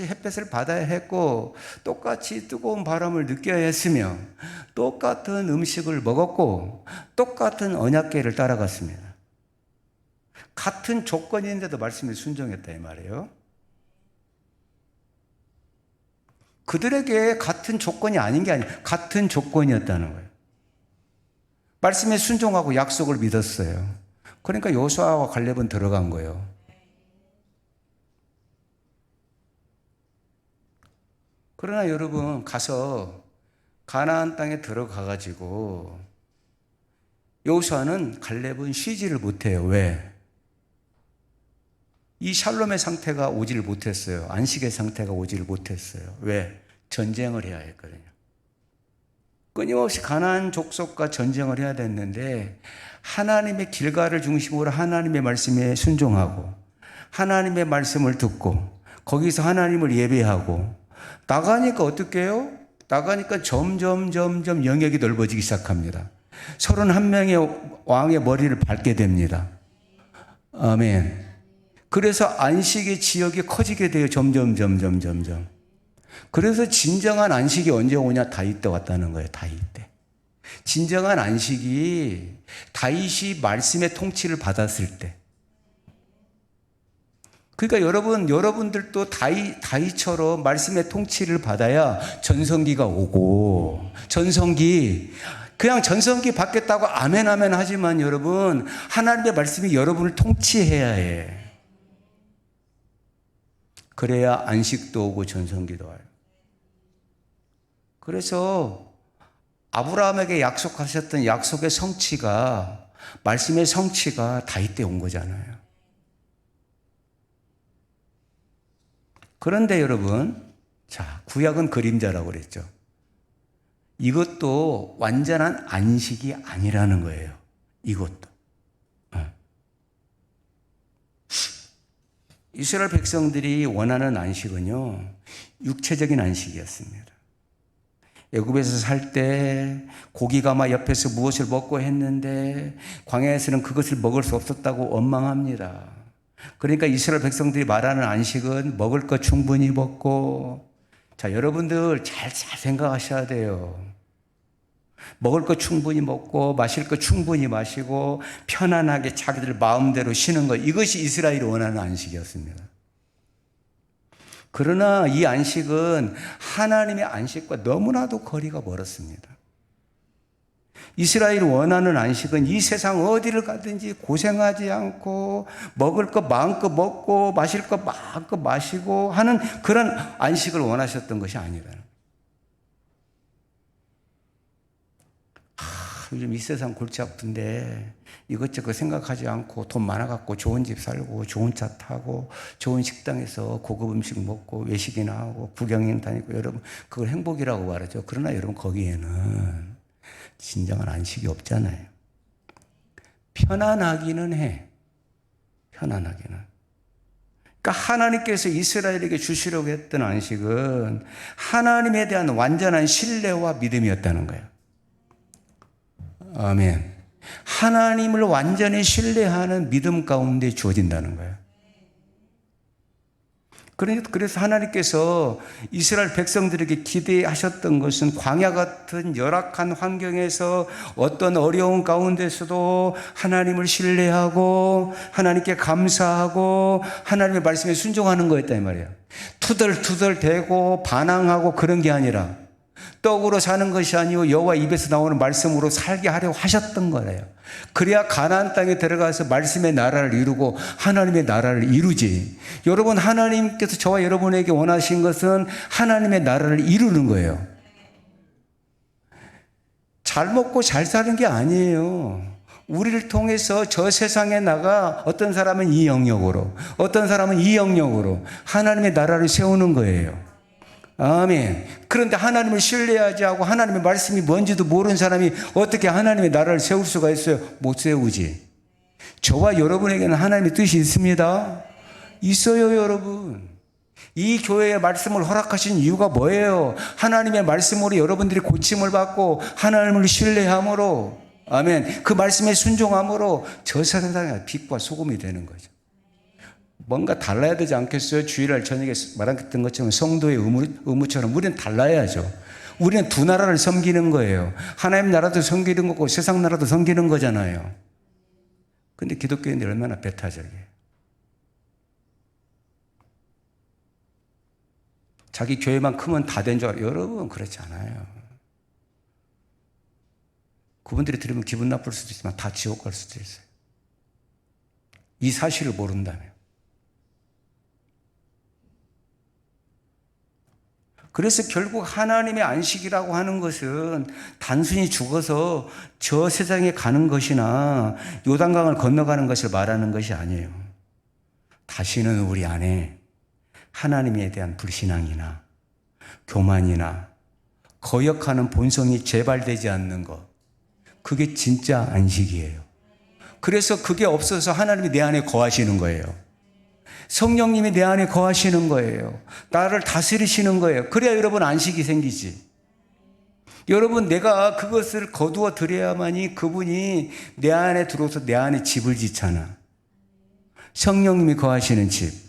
[SPEAKER 1] 햇볕을 받아야 했고 똑같이 뜨거운 바람을 느껴야 했으며 똑같은 음식을 먹었고 똑같은 언약궤를 따라갔습니다. 같은 조건인데도 말씀에 순종했다 이 말이에요. 그들에게 같은 조건이 아닌 게 아니에요. 같은 조건이었다는 거예요. 말씀에 순종하고 약속을 믿었어요. 그러니까 여호수아와 갈렙은 들어간 거예요. 그러나 여러분 가서 가나안 땅에 들어가 가지고 여호수아는 갈렙은 쉬지를 못해요. 왜? 이 샬롬의 상태가 오지를 못했어요. 안식의 상태가 오지를 못했어요. 왜? 전쟁을 해야 했거든요. 끊임없이 가나안 족속과 전쟁을 해야 됐는데 하나님의 길가를 중심으로 하나님의 말씀에 순종하고 하나님의 말씀을 듣고 거기서 하나님을 예배하고 나가니까 어떻게 해요? 나가니까 점점 영역이 넓어지기 시작합니다. 31명의 왕의 머리를 밟게 됩니다. 아멘. 그래서 안식의 지역이 커지게 돼요. 점점. 그래서 진정한 안식이 언제 오냐? 다윗 때 왔다는 거예요. 다윗 때. 진정한 안식이 다윗이 말씀의 통치를 받았을 때. 그러니까 여러분들도 다윗처럼 말씀의 통치를 받아야 전성기가 오고, 그냥 전성기 받겠다고 아멘 하지만 여러분, 하나님의 말씀이 여러분을 통치해야 해. 그래야 안식도 오고 전성기도 와요. 그래서 아브라함에게 약속하셨던 약속의 성취가, 말씀의 성취가 다윗 때 온 거잖아요. 그런데 여러분, 자, 구약은 그림자라고 그랬죠. 이것도 완전한 안식이 아니라는 거예요. 이것도. 이스라엘 백성들이 원하는 안식은요, 육체적인 안식이었습니다. 애굽에서 살 때 고기가 막 옆에서 무엇을 먹고 했는데 광야에서는 그것을 먹을 수 없었다고 원망합니다. 그러니까 이스라엘 백성들이 말하는 안식은 먹을 것 충분히 먹고, 자, 여러분들 잘 생각하셔야 돼요. 먹을 것 충분히 먹고 마실 것 충분히 마시고 편안하게 자기들 마음대로 쉬는 것, 이것이 이스라엘이 원하는 안식이었습니다. 그러나 이 안식은 하나님의 안식과 너무나도 거리가 멀었습니다. 이스라엘이 원하는 안식은 이 세상 어디를 가든지 고생하지 않고 먹을 것 마음껏 먹고 마실 것 마음껏 마시고 하는 그런 안식을 원하셨던 것이 아니라는. 요즘 이 세상 골치 아픈데 이것저것 생각하지 않고 돈 많아갖고 좋은 집 살고 좋은 차 타고 좋은 식당에서 고급 음식 먹고 외식이나 하고 구경이나 다니고, 여러분 그걸 행복이라고 말하죠. 그러나 여러분 거기에는 진정한 안식이 없잖아요. 편안하기는 해. 편안하기는. 그러니까 하나님께서 이스라엘에게 주시려고 했던 안식은 하나님에 대한 완전한 신뢰와 믿음이었다는 거예요. 아멘. 하나님을 완전히 신뢰하는 믿음 가운데 주어진다는 거예요. 그래서 하나님께서 이스라엘 백성들에게 기대하셨던 것은 광야 같은 열악한 환경에서 어떤 어려운 가운데서도 하나님을 신뢰하고 하나님께 감사하고 하나님의 말씀에 순종하는 거였다 이 말이에요. 투덜투덜 대고 반항하고 그런 게 아니라 떡으로 사는 것이 아니고 여호와 입에서 나오는 말씀으로 살게 하려고 하셨던 거예요. 그래야 가나안 땅에 들어가서 말씀의 나라를 이루고 하나님의 나라를 이루지. 여러분, 하나님께서 저와 여러분에게 원하신 것은 하나님의 나라를 이루는 거예요. 잘 먹고 잘 사는 게 아니에요. 우리를 통해서 저 세상에 나가 어떤 사람은 이 영역으로, 어떤 사람은 이 영역으로 하나님의 나라를 세우는 거예요. 아멘. 그런데 하나님을 신뢰하지 않고 하나님의 말씀이 뭔지도 모르는 사람이 어떻게 하나님의 나라를 세울 수가 있어요? 못 세우지. 저와 여러분에게는 하나님의 뜻이 있습니다. 있어요, 여러분. 이 교회의 말씀을 허락하신 이유가 뭐예요? 하나님의 말씀으로 여러분들이 고침을 받고 하나님을 신뢰함으로, 아멘, 그 말씀에 순종함으로 저 세상의 빛과 소금이 되는 거죠. 뭔가 달라야 되지 않겠어요? 주일날 저녁에 말했던 것처럼 성도의 의무처럼 우리는 달라야죠. 우리는 두 나라를 섬기는 거예요. 하나님 나라도 섬기는 거고 세상 나라도 섬기는 거잖아요. 근데 기독교인들이 얼마나 배타적이에요. 자기 교회만 크면 다 된 줄 알아요. 여러분, 그렇지 않아요. 그분들이 들으면 기분 나쁠 수도 있지만 다 지옥 갈 수도 있어요. 이 사실을 모른다면. 그래서 결국 하나님의 안식이라고 하는 것은 단순히 죽어서 저 세상에 가는 것이나 요단강을 건너가는 것을 말하는 것이 아니에요. 다시는 우리 안에 하나님에 대한 불신앙이나 교만이나 거역하는 본성이 재발되지 않는 것, 그게 진짜 안식이에요. 그래서 그게 없어서 하나님이 내 안에 거하시는 거예요. 성령님이 내 안에 거하시는 거예요. 나를 다스리시는 거예요. 그래야 여러분 안식이 생기지. 여러분, 내가 그것을 거두어 드려야만이 그분이 내 안에 들어와서 내 안에 집을 짓잖아. 성령님이 거하시는 집.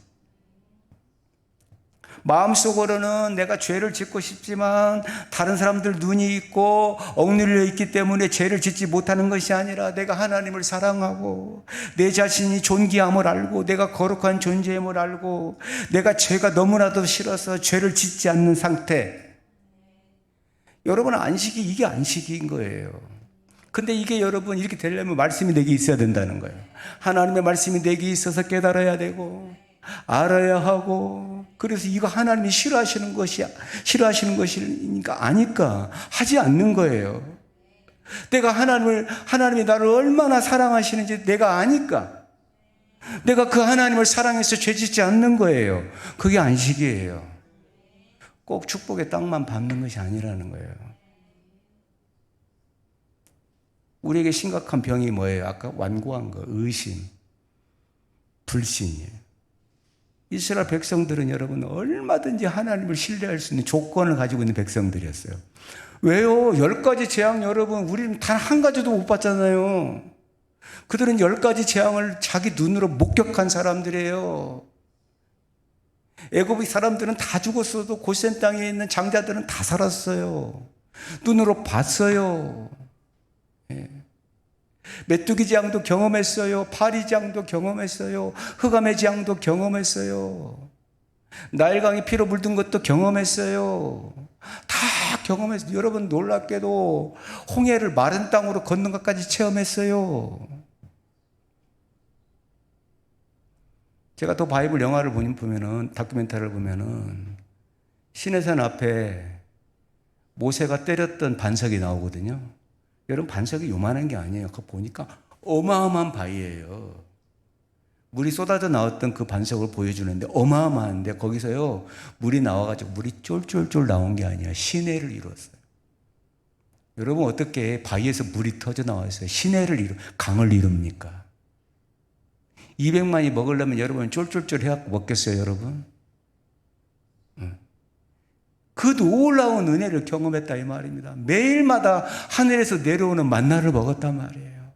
[SPEAKER 1] 마음속으로는 내가 죄를 짓고 싶지만 다른 사람들 눈이 있고 억눌려 있기 때문에 죄를 짓지 못하는 것이 아니라 내가 하나님을 사랑하고 내 자신이 존귀함을 알고 내가 거룩한 존재임을 알고 내가 죄가 너무나도 싫어서 죄를 짓지 않는 상태. 여러분, 안식이 이게 안식인 거예요. 근데 이게 여러분 이렇게 되려면 말씀이 내게 있어야 된다는 거예요. 하나님의 말씀이 내게 있어서 깨달아야 되고 알아야 하고, 그래서 이거 하나님이 싫어하시는 것이니까 아니까 하지 않는 거예요. 내가 하나님이 나를 얼마나 사랑하시는지 내가 아니까 내가 그 하나님을 사랑해서 죄 짓지 않는 거예요. 그게 안식이에요. 꼭 축복의 땅만 밟는 것이 아니라는 거예요. 우리에게 심각한 병이 뭐예요? 아까 완고한 거, 의심, 불신이에요. 이스라엘 백성들은 여러분 얼마든지 하나님을 신뢰할 수 있는 조건을 가지고 있는 백성들이었어요. 왜요? 10가지 재앙 여러분 우리는 단 한 가지도 못 봤잖아요. 그들은 10가지 재앙을 자기 눈으로 목격한 사람들이에요. 애굽의 사람들은 다 죽었어도 고센 땅에 있는 장자들은 다 살았어요. 눈으로 봤어요. 예. 메뚜기 재앙도 경험했어요. 파리 재앙도 경험했어요. 흑암의 재앙도 경험했어요. 나일강이 피로 물든 것도 경험했어요. 다 경험했어요. 여러분 놀랍게도 홍해를 마른 땅으로 걷는 것까지 체험했어요. 제가 또 바이블 영화를 보면은 다큐멘터리를 보면은 시내산 앞에 모세가 때렸던 반석이 나오거든요. 여러분 반석이 요만한 게 아니에요. 그거 보니까 어마어마한 바위예요. 물이 쏟아져 나왔던 그 반석을 보여주는데 어마어마한데 거기서요 물이 나와가지고 물이 쫄쫄쫄 나온 게 아니라 시내를 이루었어요. 여러분 어떻게 바위에서 물이 터져 나와서 강을 이룹니까? 200만이 먹으려면 여러분 쫄쫄쫄 해갖고 먹겠어요, 여러분? 그 놀라운 은혜를 경험했다 이 말입니다. 매일마다 하늘에서 내려오는 만나를 먹었단 말이에요.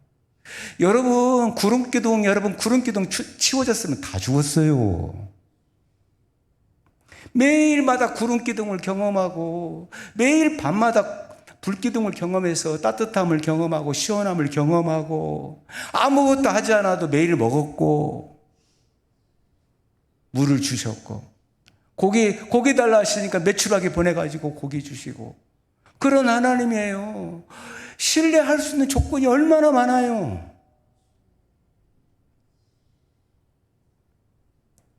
[SPEAKER 1] 여러분 구름기둥 치워졌으면 다 죽었어요. 매일마다 구름 기둥을 경험하고 매일 밤마다 불기둥을 경험해서 따뜻함을 경험하고 시원함을 경험하고 아무것도 하지 않아도 매일 먹었고 물을 주셨고 고기 달라 하시니까 매출하게 보내가지고 고기 주시고 그런 하나님이에요. 신뢰할 수 있는 조건이 얼마나 많아요.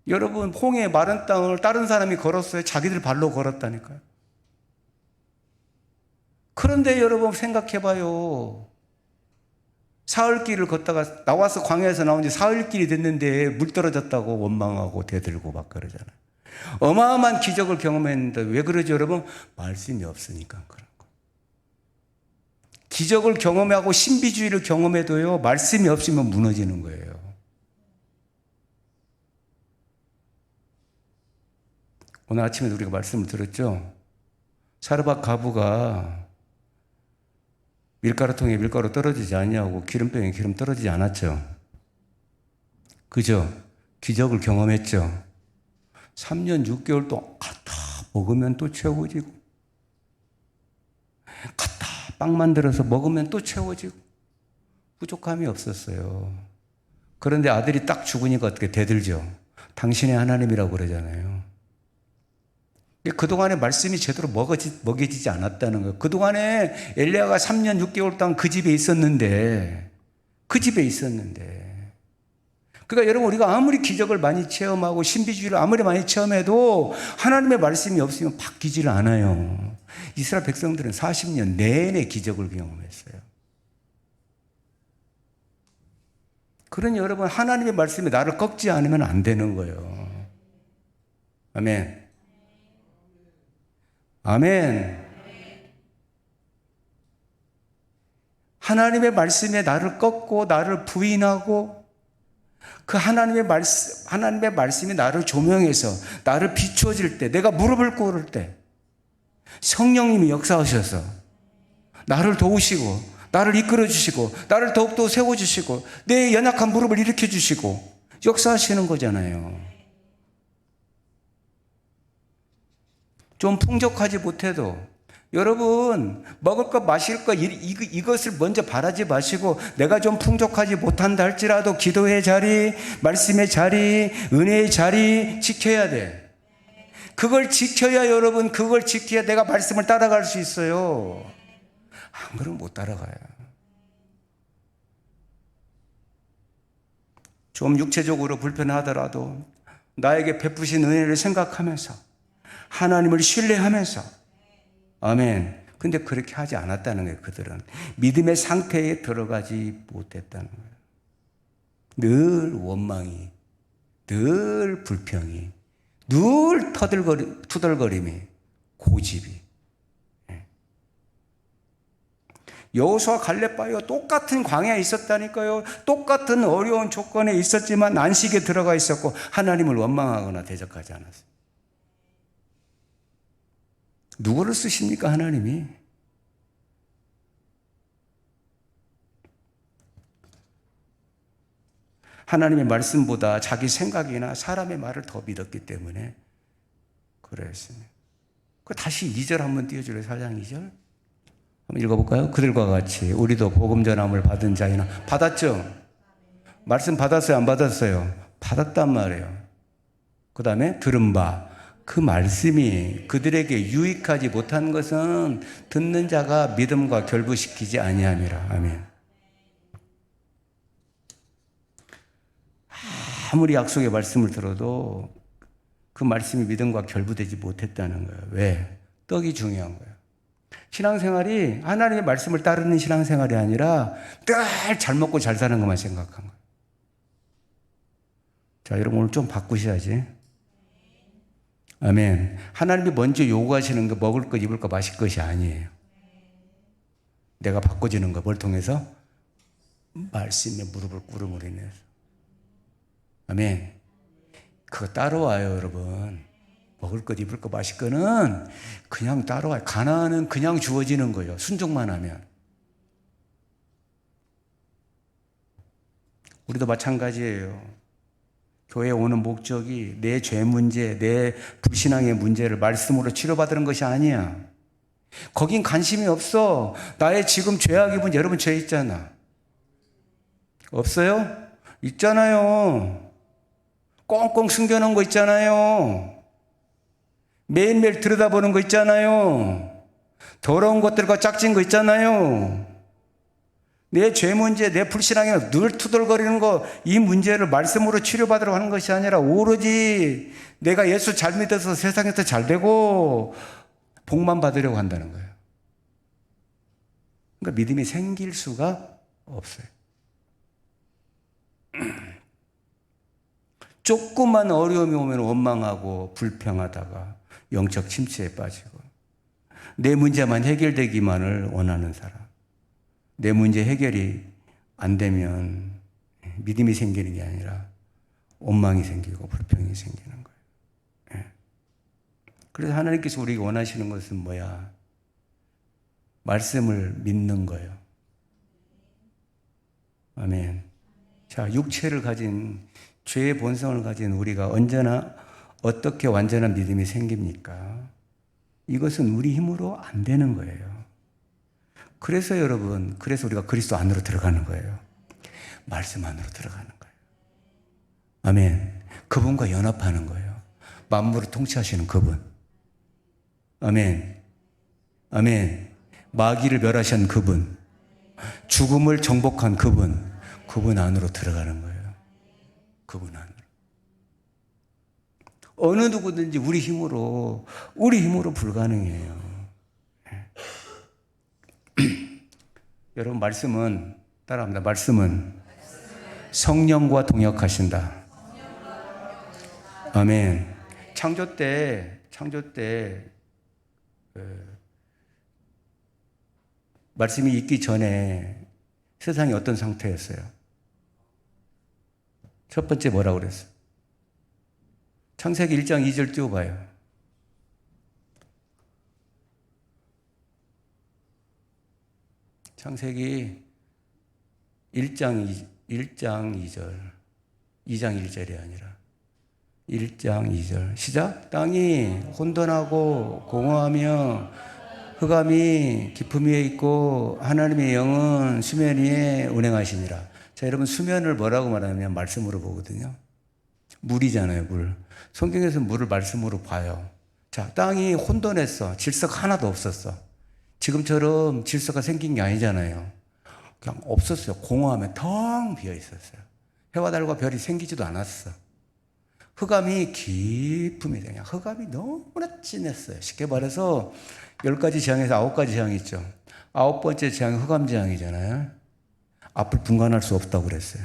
[SPEAKER 1] 여러분, 홍해의 마른 땅을 다른 사람이 걸었어요? 자기들 발로 걸었다니까요. 그런데 여러분 생각해봐요. 사흘길을 걷다가 나와서 광야에서 나온 지 사흘길이 됐는데 물 떨어졌다고 원망하고 대들고 막 그러잖아요. 어마어마한 기적을 경험했는데 왜 그러죠, 여러분? 말씀이 없으니까 그런 거. 기적을 경험하고 신비주의를 경험해도요, 말씀이 없으면 무너지는 거예요. 오늘 아침에 우리가 말씀을 들었죠? 사르밧 가부가 밀가루통에 밀가루 떨어지지 않냐고 기름병에 기름 떨어지지 않았죠. 그죠? 기적을 경험했죠. 3년 6개월 동안 갖다 먹으면 또 채워지고 갖다 빵 만들어서 먹으면 또 채워지고 부족함이 없었어요. 그런데 아들이 딱 죽으니까 어떻게 대들죠. 당신의 하나님이라고 그러잖아요. 그동안에 말씀이 제대로 먹여지지 않았다는 거예요. 그동안에 엘리야가 3년 6개월 동안 그 집에 있었는데 그러니까 여러분, 우리가 아무리 기적을 많이 체험하고 신비주의를 아무리 많이 체험해도 하나님의 말씀이 없으면 바뀌지를 않아요. 이스라엘 백성들은 40년 내내 기적을 경험했어요. 그러니 여러분, 하나님의 말씀이 나를 꺾지 않으면 안 되는 거예요. 아멘. 아멘. 하나님의 말씀에 나를 꺾고 나를 부인하고 그 하나님의 말씀이 나를 조명해서 나를 비추어질 때, 내가 무릎을 꿇을 때 성령님이 역사하셔서 나를 도우시고 나를 이끌어 주시고 나를 더욱더 세워주시고 내 연약한 무릎을 일으켜 주시고 역사하시는 거잖아요. 좀 풍족하지 못해도 여러분, 먹을 것 마실 것 이것을 먼저 바라지 마시고 내가 좀 풍족하지 못한다 할지라도 기도의 자리, 말씀의 자리, 은혜의 자리 지켜야 돼. 그걸 지켜야 여러분, 그걸 지켜야 내가 말씀을 따라갈 수 있어요. 안 그러면 못 따라가요. 좀 육체적으로 불편하더라도 나에게 베푸신 은혜를 생각하면서 하나님을 신뢰하면서 아멘. 근데 그렇게 하지 않았다는 거예요. 그들은 믿음의 상태에 들어가지 못했다는 거예요. 늘 원망이, 늘 불평이, 늘 투덜거림이, 고집이. 여호수아 갈렙바요 똑같은 광야에 있었다니까요. 똑같은 어려운 조건에 있었지만 안식에 들어가 있었고 하나님을 원망하거나 대적하지 않았어요. 누구를 쓰십니까, 하나님이? 하나님의 말씀보다 자기 생각이나 사람의 말을 더 믿었기 때문에 그랬습니다. 다시 2절 한번 띄워줄래요? 4장 2절 한번 읽어볼까요? 그들과 같이 우리도 복음 전함을 받은 자이나. 받았죠? 말씀 받았어요? 안 받았어요? 받았단 말이에요. 그 다음에 들은 바, 그 말씀이 그들에게 유익하지 못한 것은 듣는 자가 믿음과 결부시키지 아니함이라. 아멘. 아무리 약속의 말씀을 들어도 그 말씀이 믿음과 결부되지 못했다는 거예요. 왜? 떡이 중요한 거예요. 신앙생활이 하나님의 말씀을 따르는 신앙생활이 아니라 늘 잘 먹고 잘 사는 것만 생각한 거예요. 자, 여러분 오늘 좀 바꾸셔야지. 아멘. 하나님이 먼저 요구하시는 거 먹을 것, 입을 것, 마실 것이 아니에요. 내가 바꿔주는 거 뭘 통해서? 말씀에 무릎을 꿇음으로 인해서. 아멘. 그거 따라와요, 여러분. 먹을 것, 입을 것, 마실 거는 그냥 따라와요. 가나안은 그냥 주어지는 거예요. 순종만 하면. 우리도 마찬가지예요. 교회에 오는 목적이 내 죄 문제, 내 불신앙의 문제를 말씀으로 치료받는 것이 아니야. 거긴 관심이 없어. 나의 지금 죄악의 문제, 여러분 죄 있잖아. 없어요? 있잖아요. 꽁꽁 숨겨놓은 거 있잖아요. 매일매일 들여다보는 거 있잖아요. 더러운 것들과 짝진 거 있잖아요. 내 죄 문제, 내 불신앙에 늘 투덜거리는 거, 이 문제를 말씀으로 치료받으러 하는 것이 아니라 오로지 내가 예수 잘 믿어서 세상에서 잘 되고 복만 받으려고 한다는 거예요. 그러니까 믿음이 생길 수가 없어요. 조금만 어려움이 오면 원망하고 불평하다가 영적 침체에 빠지고 내 문제만 해결되기만을 원하는 사람. 내 문제 해결이 안 되면 믿음이 생기는 게 아니라 원망이 생기고 불평이 생기는 거예요. 그래서 하나님께서 우리가 원하시는 것은 뭐야? 말씀을 믿는 거예요. 아멘. 자, 육체를 가진, 죄의 본성을 가진 우리가 언제나 어떻게 완전한 믿음이 생깁니까? 이것은 우리 힘으로 안 되는 거예요. 그래서 여러분, 그래서 우리가 그리스도 안으로 들어가는 거예요. 말씀 안으로 들어가는 거예요. 아멘. 그분과 연합하는 거예요. 만물을 통치하시는 그분. 아멘. 아멘. 마귀를 멸하신 그분. 죽음을 정복한 그분. 그분 안으로 들어가는 거예요. 그분 안으로. 어느 누구든지 우리 힘으로 불가능해요. 여러분, 말씀은, 따라합니다. 말씀은 성령과 동역하신다. 아멘. 창조 때 말씀이 있기 전에 세상이 어떤 상태였어요? 첫 번째 뭐라고 그랬어요? 창세기 1장 2절 띄워봐요. 창세기 1장 2절. 2장 1절이 아니라 1장 2절. 시작. 땅이 혼돈하고 공허하며 흑암이 깊음 위에 있고 하나님의 영은 수면 위에 운행하시니라. 자, 여러분, 수면을 뭐라고 말하냐면 말씀으로 보거든요. 물이잖아요, 물. 성경에서 물을 말씀으로 봐요. 자, 땅이 혼돈했어. 질서가 하나도 없었어. 지금처럼 질서가 생긴 게 아니잖아요. 그냥 없었어요. 공허하면 텅 비어 있었어요. 해와 달과 별이 생기지도 않았어. 흑암이 깊음이 그냥 흑암이 너무나 진했어요. 쉽게 말해서 10가지 재앙에서 9가지 재앙이 있죠. 9번째 재앙이 흑암 재앙이잖아요. 앞을 분간할 수 없다고 그랬어요.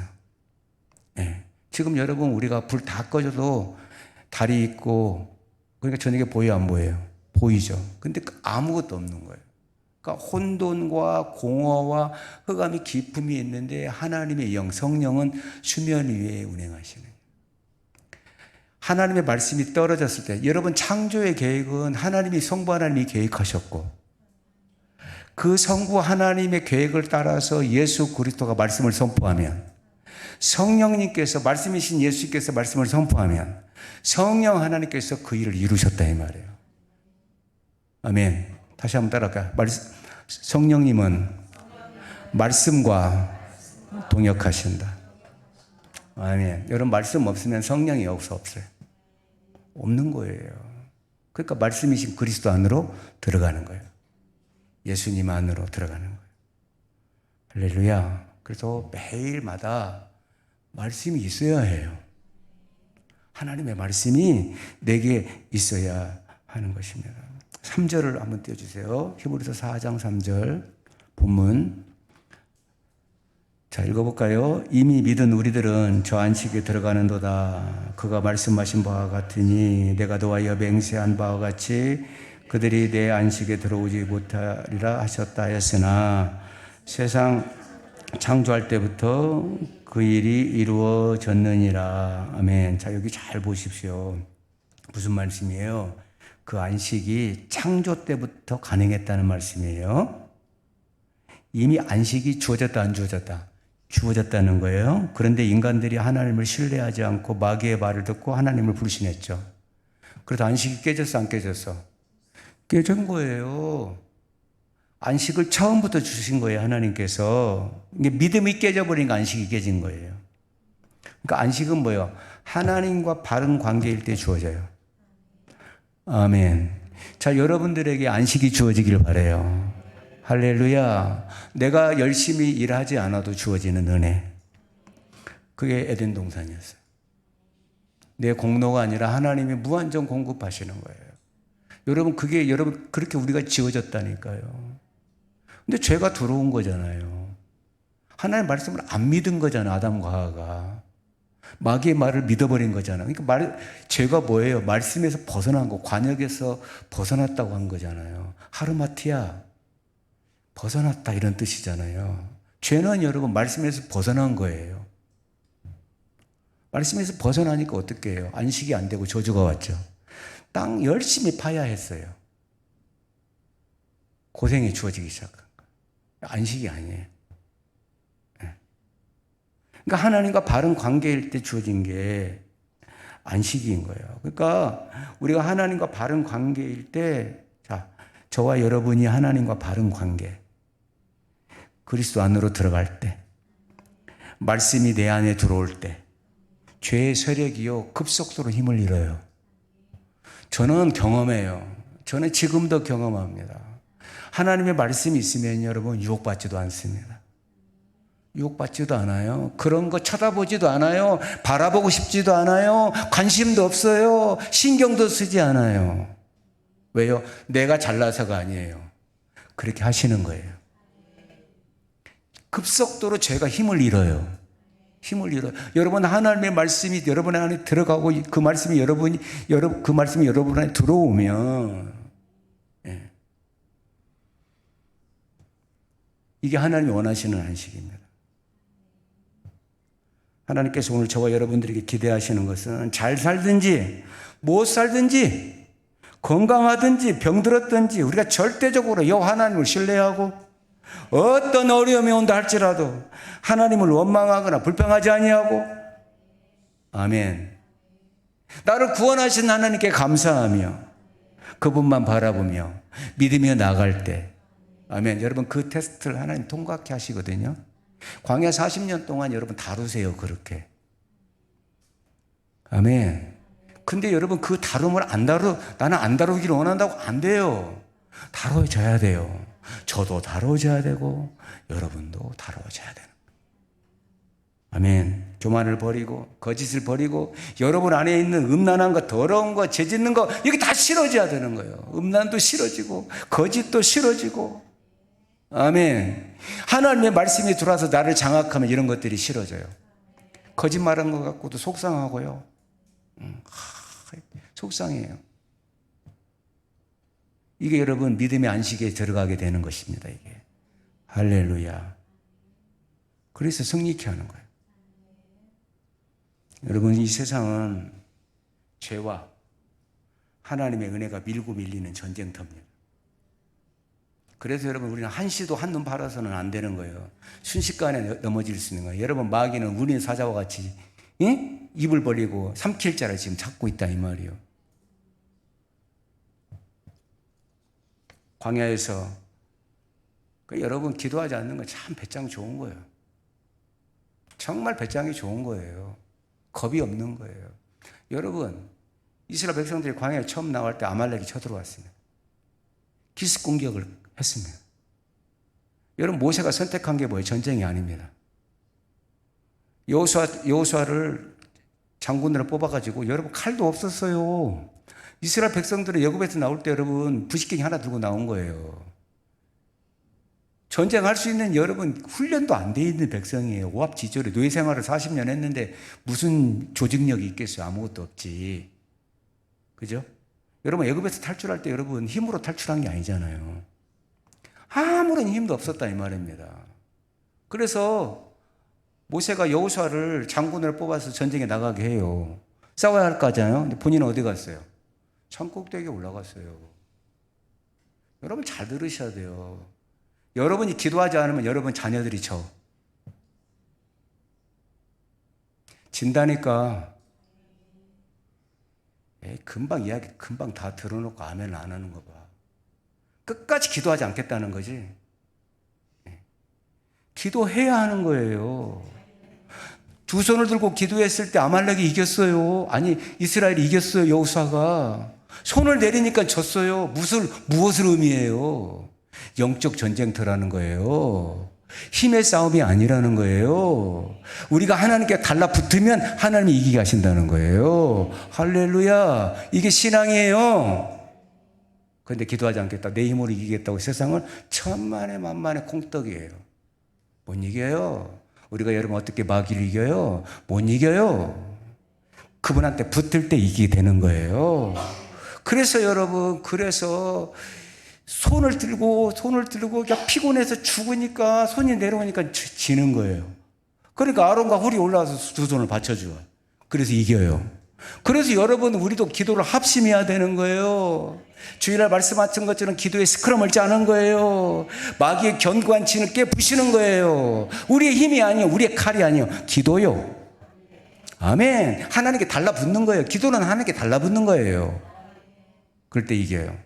[SPEAKER 1] 네. 지금 여러분, 우리가 불 다 꺼져도 달이 있고, 그러니까 저녁에 보여요, 안 보여요? 보이죠. 근데 아무것도 없는 거예요. 그러니까 혼돈과 공허와 흑암이 깊음이 있는데 하나님의 영, 성령은 수면 위에 운행하시는. 하나님의 말씀이 떨어졌을 때, 여러분, 창조의 계획은 하나님이, 성부 하나님이 계획하셨고, 그 성부 하나님의 계획을 따라서 예수 그리스도가 말씀을 선포하면, 성령님께서, 말씀이신 예수께서 말씀을 선포하면 성령 하나님께서 그 일을 이루셨다 이 말이에요. 아멘. 다시 한번 따라할까요? 성령님은 말씀과 동역하신다. 아멘. 여러분, 말씀 없으면 성령이 없어요. 없는 거예요. 그러니까 말씀이신 그리스도 안으로 들어가는 거예요. 예수님 안으로 들어가는 거예요. 할렐루야. 그래서 매일마다 말씀이 있어야 해요. 하나님의 말씀이 내게 있어야 하는 것입니다. 3절을 한번 띄워주세요. 히브리서 4장 3절 본문. 자, 읽어볼까요? 이미 믿은 우리들은 저 안식에 들어가는도다. 그가 말씀하신 바와 같으니 내가 너와 여배 맹세한 바와 같이 그들이 내 안식에 들어오지 못하리라 하셨다 하였으나 세상 창조할 때부터 그 일이 이루어졌느니라. 아멘. 자, 여기 잘 보십시오. 무슨 말씀이에요? 그 안식이 창조 때부터 가능했다는 말씀이에요. 이미 안식이 주어졌다, 안 주어졌다? 주어졌다는 거예요. 그런데 인간들이 하나님을 신뢰하지 않고 마귀의 말을 듣고 하나님을 불신했죠. 그래서 안식이 깨졌어, 안 깨졌어? 깨진 거예요. 안식을 처음부터 주신 거예요, 하나님께서. 이게 믿음이 깨져버리니까 안식이 깨진 거예요. 그러니까 안식은 뭐예요? 하나님과 바른 관계일 때 주어져요. 아멘. 자, 여러분들에게 안식이 주어지길 바라요. 할렐루야. 내가 열심히 일하지 않아도 주어지는 은혜. 그게 에덴 동산이었어요. 내 공로가 아니라 하나님이 무한정 공급하시는 거예요. 여러분, 그렇게 우리가 지어졌다니까요. 근데 죄가 들어온 거잖아요. 하나님의 말씀을 안 믿은 거잖아, 아담과 하와가. 마귀의 말을 믿어버린 거잖아요. 그러니까 죄가 뭐예요? 말씀에서 벗어난 거, 관역에서 벗어났다고 한 거잖아요. 하르마티아, 벗어났다 이런 뜻이잖아요. 죄는 여러분 말씀에서 벗어난 거예요. 말씀에서 벗어나니까 어떻게 해요? 안식이 안 되고 저주가 왔죠. 땅 열심히 파야 했어요. 고생이 주어지기 시작한 거예요. 안식이 아니에요. 그러니까 하나님과 바른 관계일 때 주어진 게 안식인 거예요. 그러니까 우리가 하나님과 바른 관계일 때, 자, 저와 여러분이 하나님과 바른 관계, 그리스도 안으로 들어갈 때, 말씀이 내 안에 들어올 때, 죄의 세력이요 급속도로 힘을 잃어요. 저는 경험해요. 저는 지금도 경험합니다. 하나님의 말씀이 있으면 여러분 유혹받지도 않습니다. 유혹받지도 않아요. 그런 거 쳐다보지도 않아요. 바라보고 싶지도 않아요. 관심도 없어요. 신경도 쓰지 않아요. 왜요? 내가 잘나서가 아니에요. 그렇게 하시는 거예요. 급속도로 죄가 힘을 잃어요. 힘을 잃어요. 여러분, 하나님의 말씀이 여러분 안에 들어가고 그 말씀이 여러분 안에 들어오면, 예. 이게 하나님이 원하시는 안식입니다. 하나님께서 오늘 저와 여러분들에게 기대하시는 것은 잘 살든지 못 살든지 건강하든지 병들었든지 우리가 절대적으로 여호와 하나님을 신뢰하고 어떤 어려움이 온다 할지라도 하나님을 원망하거나 불평하지 아니하고, 아멘, 나를 구원하신 하나님께 감사하며 그분만 바라보며 믿으며 나갈 때, 아멘, 여러분 그 테스트를 하나님 통과케 하시거든요. 광야 40년 동안 여러분 다루세요, 그렇게. 아멘. 근데 여러분 그 다룸을 나는 안 다루기를 원한다고 안 돼요. 다뤄져야 돼요. 저도 다뤄져야 되고 여러분도 다뤄져야 되는 거예요. 아멘. 교만을 버리고 거짓을 버리고 여러분 안에 있는 음란한 거, 더러운 거, 죄짓는 거, 이게 다 싫어져야 되는 거예요. 음란도 싫어지고 거짓도 싫어지고. 아멘. 하나님의 말씀이 들어와서 나를 장악하면 이런 것들이 싫어져요. 거짓말한 것 갖고도 속상하고요. 속상해요. 이게 여러분 믿음의 안식에 들어가게 되는 것입니다. 이게 할렐루야. 그래서 승리케 하는 거예요. 여러분, 이 세상은 죄와 하나님의 은혜가 밀고 밀리는 전쟁터입니다. 그래서 여러분 우리는 한시도 한눈 팔아서는 안 되는 거예요. 순식간에 넘어질 수 있는 거예요. 여러분 마귀는 우린 사자와 같이 입을 벌리고 삼킬 자를 지금 찾고 있다 이 말이에요. 광야에서 여러분 기도하지 않는 건 참 배짱 좋은 거예요. 정말 배짱이 좋은 거예요. 겁이 없는 거예요. 여러분 이스라엘 백성들이 광야에 처음 나갈 때 아말렉이 쳐들어왔습니다. 기습 공격을 했습니다. 여러분 모세가 선택한 게 뭐예요? 전쟁이 아닙니다. 여호수아를 장군으로 뽑아가지고 여러분 칼도 없었어요. 이스라엘 백성들은 애굽에서 나올 때 여러분 부식갱이 하나 들고 나온 거예요. 전쟁할 수 있는 여러분 훈련도 안 돼 있는 백성이에요. 오합지졸에 노예 생활을 40년 했는데 무슨 조직력이 있겠어요? 아무것도 없지. 그죠? 여러분 애굽에서 탈출할 때 여러분 힘으로 탈출한 게 아니잖아요. 아무런 힘도 없었다 이 말입니다. 그래서 모세가 여호수아를 장군을 뽑아서 전쟁에 나가게 해요. 싸워야 할 거잖아요. 근데 본인은 어디 갔어요? 산 꼭대기에 올라갔어요. 여러분 잘 들으셔야 돼요. 여러분이 기도하지 않으면 여러분 자녀들이 져. 진다니까. 금방 이야기 금방 다 들어놓고 아멘 안 하는 거 봐. 끝까지 기도하지 않겠다는 거지. 기도해야 하는 거예요. 두 손을 들고 기도했을 때 아말렉이 이겼어요. 아니, 이스라엘이 이겼어요. 여호수아가. 손을 내리니까 졌어요. 무엇을 의미해요? 영적 전쟁터라는 거예요. 힘의 싸움이 아니라는 거예요. 우리가 하나님께 달라붙으면 하나님이 이기게 하신다는 거예요. 할렐루야. 이게 신앙이에요. 그런데 기도하지 않겠다, 내 힘으로 이기겠다고 세상을 천만에 만만에 콩떡이에요. 못 이겨요. 우리가 여러분 어떻게 마귀를 이겨요? 못 이겨요. 그분한테 붙을 때 이기게 되는 거예요. 그래서 여러분, 손을 들고 그냥 피곤해서 죽으니까 손이 내려오니까 지는 거예요. 그러니까 아론과 홀이 올라와서 두 손을 받쳐줘요. 그래서 이겨요. 그래서 여러분, 우리도 기도를 합심해야 되는 거예요. 주일날 말씀하신 것처럼 기도에 스크럼을 짜는 거예요. 마귀의 견고한 진을 깨부시는 거예요. 우리의 힘이 아니에요. 우리의 칼이 아니에요. 기도요. 아멘. 하나님께 달라붙는 거예요. 기도는 하나님께 달라붙는 거예요. 그럴 때 이겨요.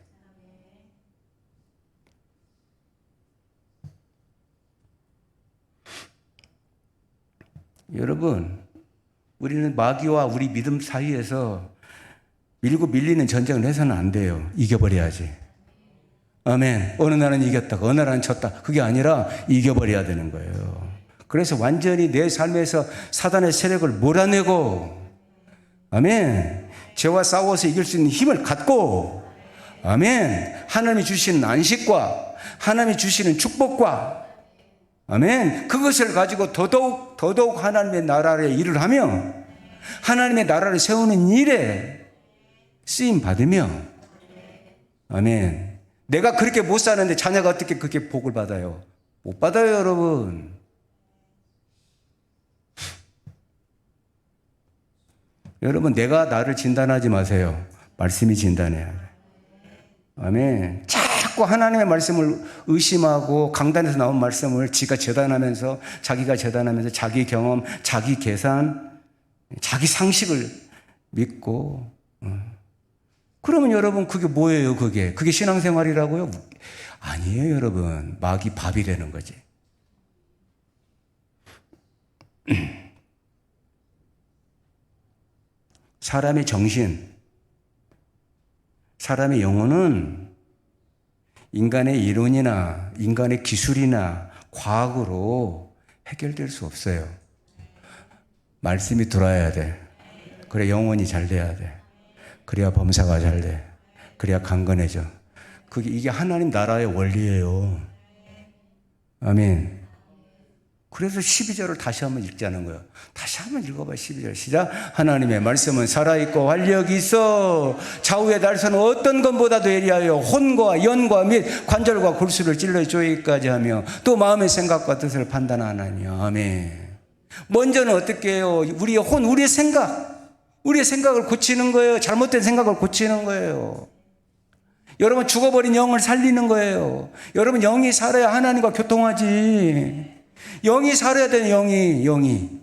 [SPEAKER 1] 여러분, 우리는 마귀와 우리 믿음 사이에서 밀고 밀리는 전쟁을 해서는 안 돼요. 이겨버려야지. 아멘. 어느 날은 이겼다가 어느 날은 졌다. 그게 아니라 이겨버려야 되는 거예요. 그래서 완전히 내 삶에서 사단의 세력을 몰아내고, 아멘, 죄와 싸워서 이길 수 있는 힘을 갖고, 아멘, 하나님이 주시는 안식과 하나님이 주시는 축복과, 아멘, 그것을 가지고 더더욱 하나님의 나라의 일을 하며 하나님의 나라를 세우는 일에 쓰임 받으며, 아멘. 내가 그렇게 못 사는데 자녀가 어떻게 그렇게 복을 받아요? 못 받아요, 여러분. 여러분, 내가 나를 진단하지 마세요. 말씀이 진단해야 돼. 아멘. 자꾸 하나님의 말씀을 의심하고 강단에서 나온 말씀을 자기가 재단하면서 자기 경험, 자기 계산, 자기 상식을 믿고, 그러면 여러분, 그게 뭐예요? 그게 신앙생활이라고요? 아니에요, 여러분. 마귀 밥이 되는 거지. 사람의 정신, 사람의 영혼은 인간의 이론이나 인간의 기술이나 과학으로 해결될 수 없어요. 말씀이 들어와야 돼. 그래 영혼이 잘 돼야 돼. 그래야 범사가 잘 돼. 그래야 강건해져. 이게 하나님 나라의 원리예요. 아멘. 그래서 12절을 다시 한번 읽자는 거예요. 다시 한번 읽어봐. 12절 시작. 하나님의 말씀은 살아있고 활력이 있어 좌우의 날선 어떤 것보다도 예리하여 혼과 연과 및 관절과 골수를 찔러 쪼이기까지 하며 또 마음의 생각과 뜻을 판단하나니. 아멘. 먼저는 어떻게 해요? 우리의 혼, 우리의 생각을 고치는 거예요. 잘못된 생각을 고치는 거예요. 여러분, 죽어버린 영을 살리는 거예요. 여러분, 영이 살아야 하나님과 교통하지. 영이 살아야 되는 영이.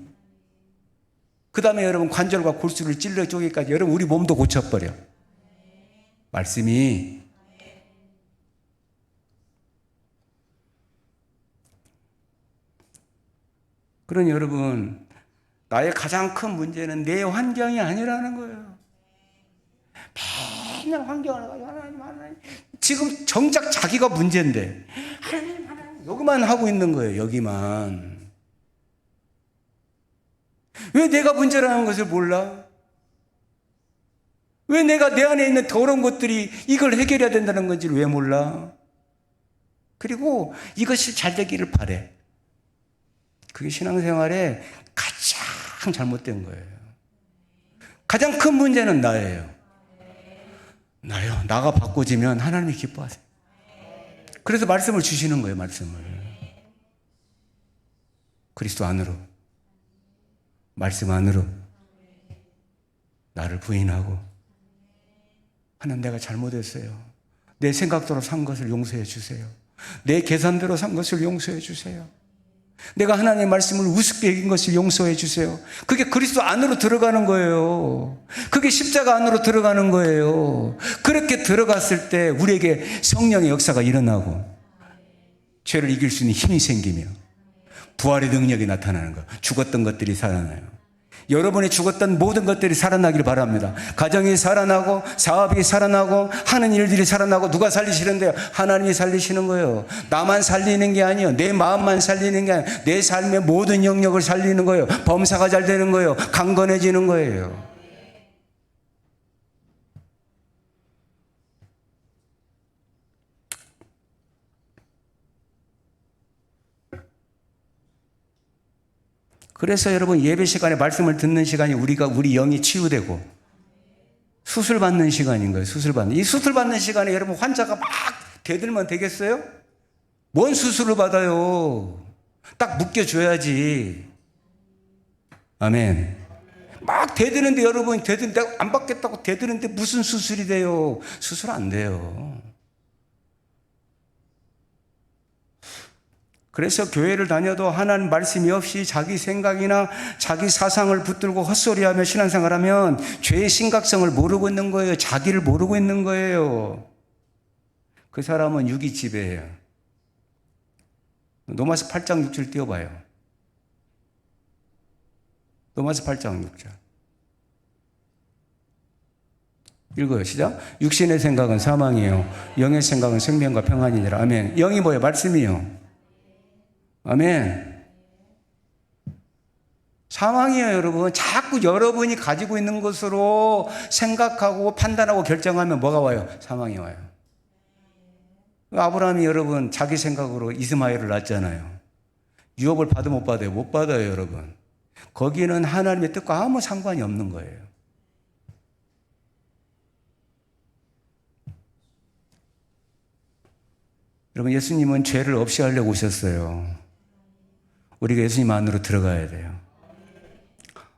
[SPEAKER 1] 그 다음에 여러분, 관절과 골수를 찔러 쪼개기까지 여러분, 우리 몸도 고쳐버려. 말씀이. 그러니 여러분, 나의 가장 큰 문제는 내 환경이 아니라는 거예요. 맨날 환경을 가지고 하나님 지금 정작 자기가 문제인데 하나님 여기만 하고 있는 거예요. 여기만. 왜 내가 문제라는 것을 몰라? 왜 내가 내 안에 있는 더러운 것들이 이걸 해결해야 된다는 건지를 왜 몰라? 그리고 이것이 잘 되기를 바래. 그게 신앙생활에 가장 잘못된 거예요. 가장 큰 문제는 나예요. 나가 바꿔지면 하나님이 기뻐하세요. 그래서 말씀을 주시는 거예요. 말씀을. 그리스도 안으로, 말씀 안으로 나를 부인하고, 하나님 내가 잘못했어요. 내 생각대로 산 것을 용서해 주세요. 내 계산대로 산 것을 용서해 주세요. 내가 하나님의 말씀을 우습게 여긴 것을 용서해 주세요. 그게 그리스도 안으로 들어가는 거예요. 그게 십자가 안으로 들어가는 거예요. 그렇게 들어갔을 때 우리에게 성령의 역사가 일어나고 죄를 이길 수 있는 힘이 생기며 부활의 능력이 나타나는 거예요. 죽었던 것들이 살아나요. 여러분이 죽었던 모든 것들이 살아나길 바랍니다. 가정이 살아나고 사업이 살아나고 하는 일들이 살아나고. 누가 살리시는데요? 하나님이 살리시는 거예요. 나만 살리는 게 아니에요. 내 마음만 살리는 게 아니에요. 내 삶의 모든 영역을 살리는 거예요. 범사가 잘 되는 거예요. 강건해지는 거예요. 그래서 여러분, 예배 시간에 말씀을 듣는 시간이 우리 영이 치유되고 수술 받는 시간인 거예요. 이 수술 받는 시간에 여러분, 환자가 막 대들면 되겠어요? 뭔 수술을 받아요? 딱 묶여줘야지. 아멘. 막 대드는데 여러분, 내가 안 받겠다고 대드는데 무슨 수술이 돼요? 수술 안 돼요. 그래서 교회를 다녀도 하나님 말씀이 없이 자기 생각이나 자기 사상을 붙들고 헛소리하며 신앙생활하면 죄의 심각성을 모르고 있는 거예요. 자기를 모르고 있는 거예요. 그 사람은 육이 지배예요. 로마서 8장 6절 띄워봐요. 로마서 8장 6절. 읽어요. 시작. 육신의 생각은 사망이에요. 영의 생각은 생명과 평안이니라. 아멘. 영이 뭐예요? 말씀이요. 아멘. 사망이에요, 여러분. 자꾸 여러분이 가지고 있는 것으로 생각하고 판단하고 결정하면 뭐가 와요? 사망이 와요. 아브라함이 여러분 자기 생각으로 이스마엘을 낳았잖아요. 유업을 받으 못 받아요? 못 받아요, 여러분. 거기는 하나님의 뜻과 아무 상관이 없는 거예요. 여러분, 예수님은 죄를 없이 하려고 오셨어요. 우리가 예수님 안으로 들어가야 돼요.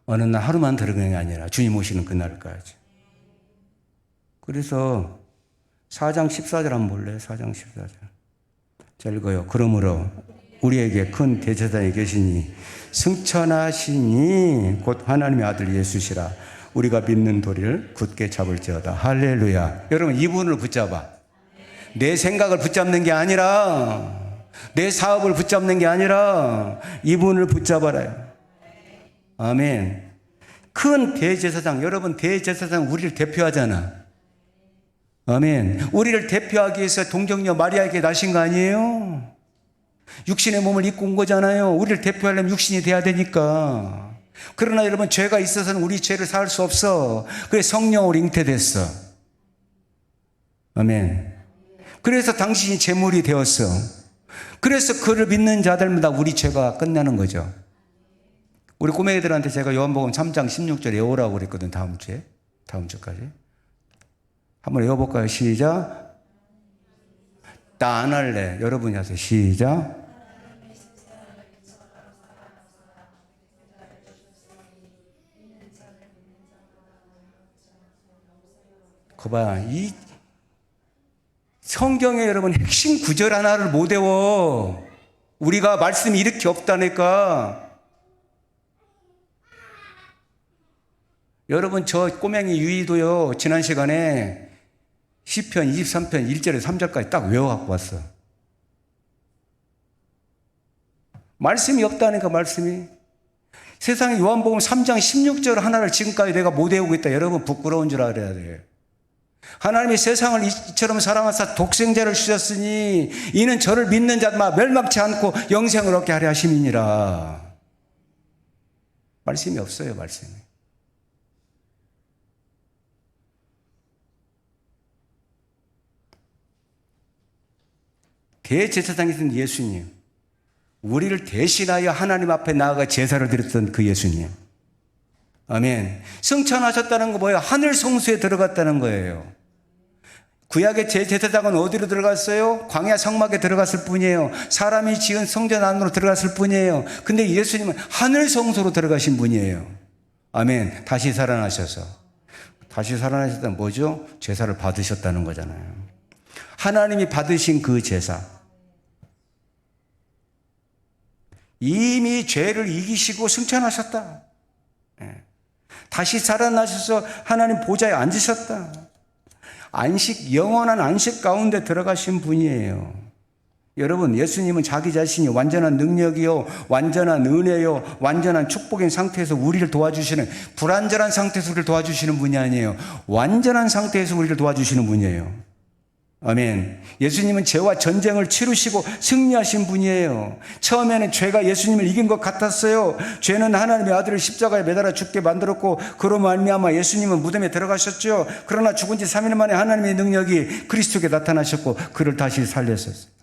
[SPEAKER 1] 어느 날 하루만 들어가는 게 아니라 주님 오시는 그날까지. 그래서 4장 14절 한번 볼래요? 4장 14절. 자, 읽어요. 그러므로 우리에게 큰 대제사장이 계시니 승천하시니 곧 하나님의 아들 예수시라. 우리가 믿는 도리를 굳게 잡을지어다. 할렐루야. 여러분, 이분을 붙잡아. 내 생각을 붙잡는 게 아니라, 내 사업을 붙잡는 게 아니라 이분을 붙잡아라요. 아멘. 큰 대제사장, 여러분, 대제사장 우리를 대표하잖아. 아멘. 우리를 대표하기 위해서 동정녀 마리아에게 나신 거 아니에요? 육신의 몸을 입고 온 거잖아요. 우리를 대표하려면 육신이 돼야 되니까. 그러나 여러분, 죄가 있어서는 우리 죄를 사할 수 없어. 그래서 성령으로 잉태됐어. 아멘. 그래서 당신이 제물이 되었어. 그래서 그를 믿는 자들마다 우리 죄가 끝나는 거죠. 우리 꼬맹이들한테 제가 요한복음 3장 16절 외우라고 그랬거든. 다음 주까지. 한번 외워볼까요? 시작. 나 안 할래. 여러분이 하세요. 시작. 거봐, 이 성경에 여러분 핵심 구절 하나를 못 외워. 우리가 말씀이 이렇게 없다니까. 여러분, 저 꼬맹이 유이도요, 지난 시간에 시편 23편 1절에서 3절까지 딱 외워갖고 왔어. 말씀이 없다니까, 말씀이. 세상에 요한복음 3장 16절 하나를 지금까지 내가 못 외우고 있다. 여러분, 부끄러운 줄 알아야 돼요. 하나님이 세상을 이처럼 사랑하사 독생자를 주셨으니 이는 저를 믿는 자마다 멸망치 않고 영생을 얻게 하려 하심이니라. 말씀이 없어요, 말씀이. 대제사장이신 예수님, 우리를 대신하여 하나님 앞에 나아가 제사를 드렸던 그 예수님. 아멘. 승천하셨다는 거 뭐예요? 하늘 성소에 들어갔다는 거예요. 구약의 제사장은 어디로 들어갔어요? 광야 성막에 들어갔을 뿐이에요. 사람이 지은 성전 안으로 들어갔을 뿐이에요. 근데 예수님은 하늘 성소로 들어가신 분이에요. 아멘. 다시 살아나셔서. 다시 살아나셨다는 뭐죠? 제사를 받으셨다는 거잖아요. 하나님이 받으신 그 제사. 이미 죄를 이기시고 승천하셨다. 예. 다시 살아나셔서 하나님 보좌에 앉으셨다. 안식, 영원한 안식 가운데 들어가신 분이에요. 여러분, 예수님은 자기 자신이 완전한 능력이요, 완전한 은혜요, 완전한 축복인 상태에서 우리를 도와주시는, 불완전한 상태에서 우리를 도와주시는 분이 아니에요. 완전한 상태에서 우리를 도와주시는 분이에요. 아멘. 예수님은 죄와 전쟁을 치르시고 승리하신 분이에요. 처음에는 죄가 예수님을 이긴 것 같았어요. 죄는 하나님의 아들을 십자가에 매달아 죽게 만들었고, 그로 말미암아 예수님은 무덤에 들어가셨죠. 그러나 죽은 지 3일 만에 하나님의 능력이 그리스도께 나타나셨고 그를 다시 살렸었어요.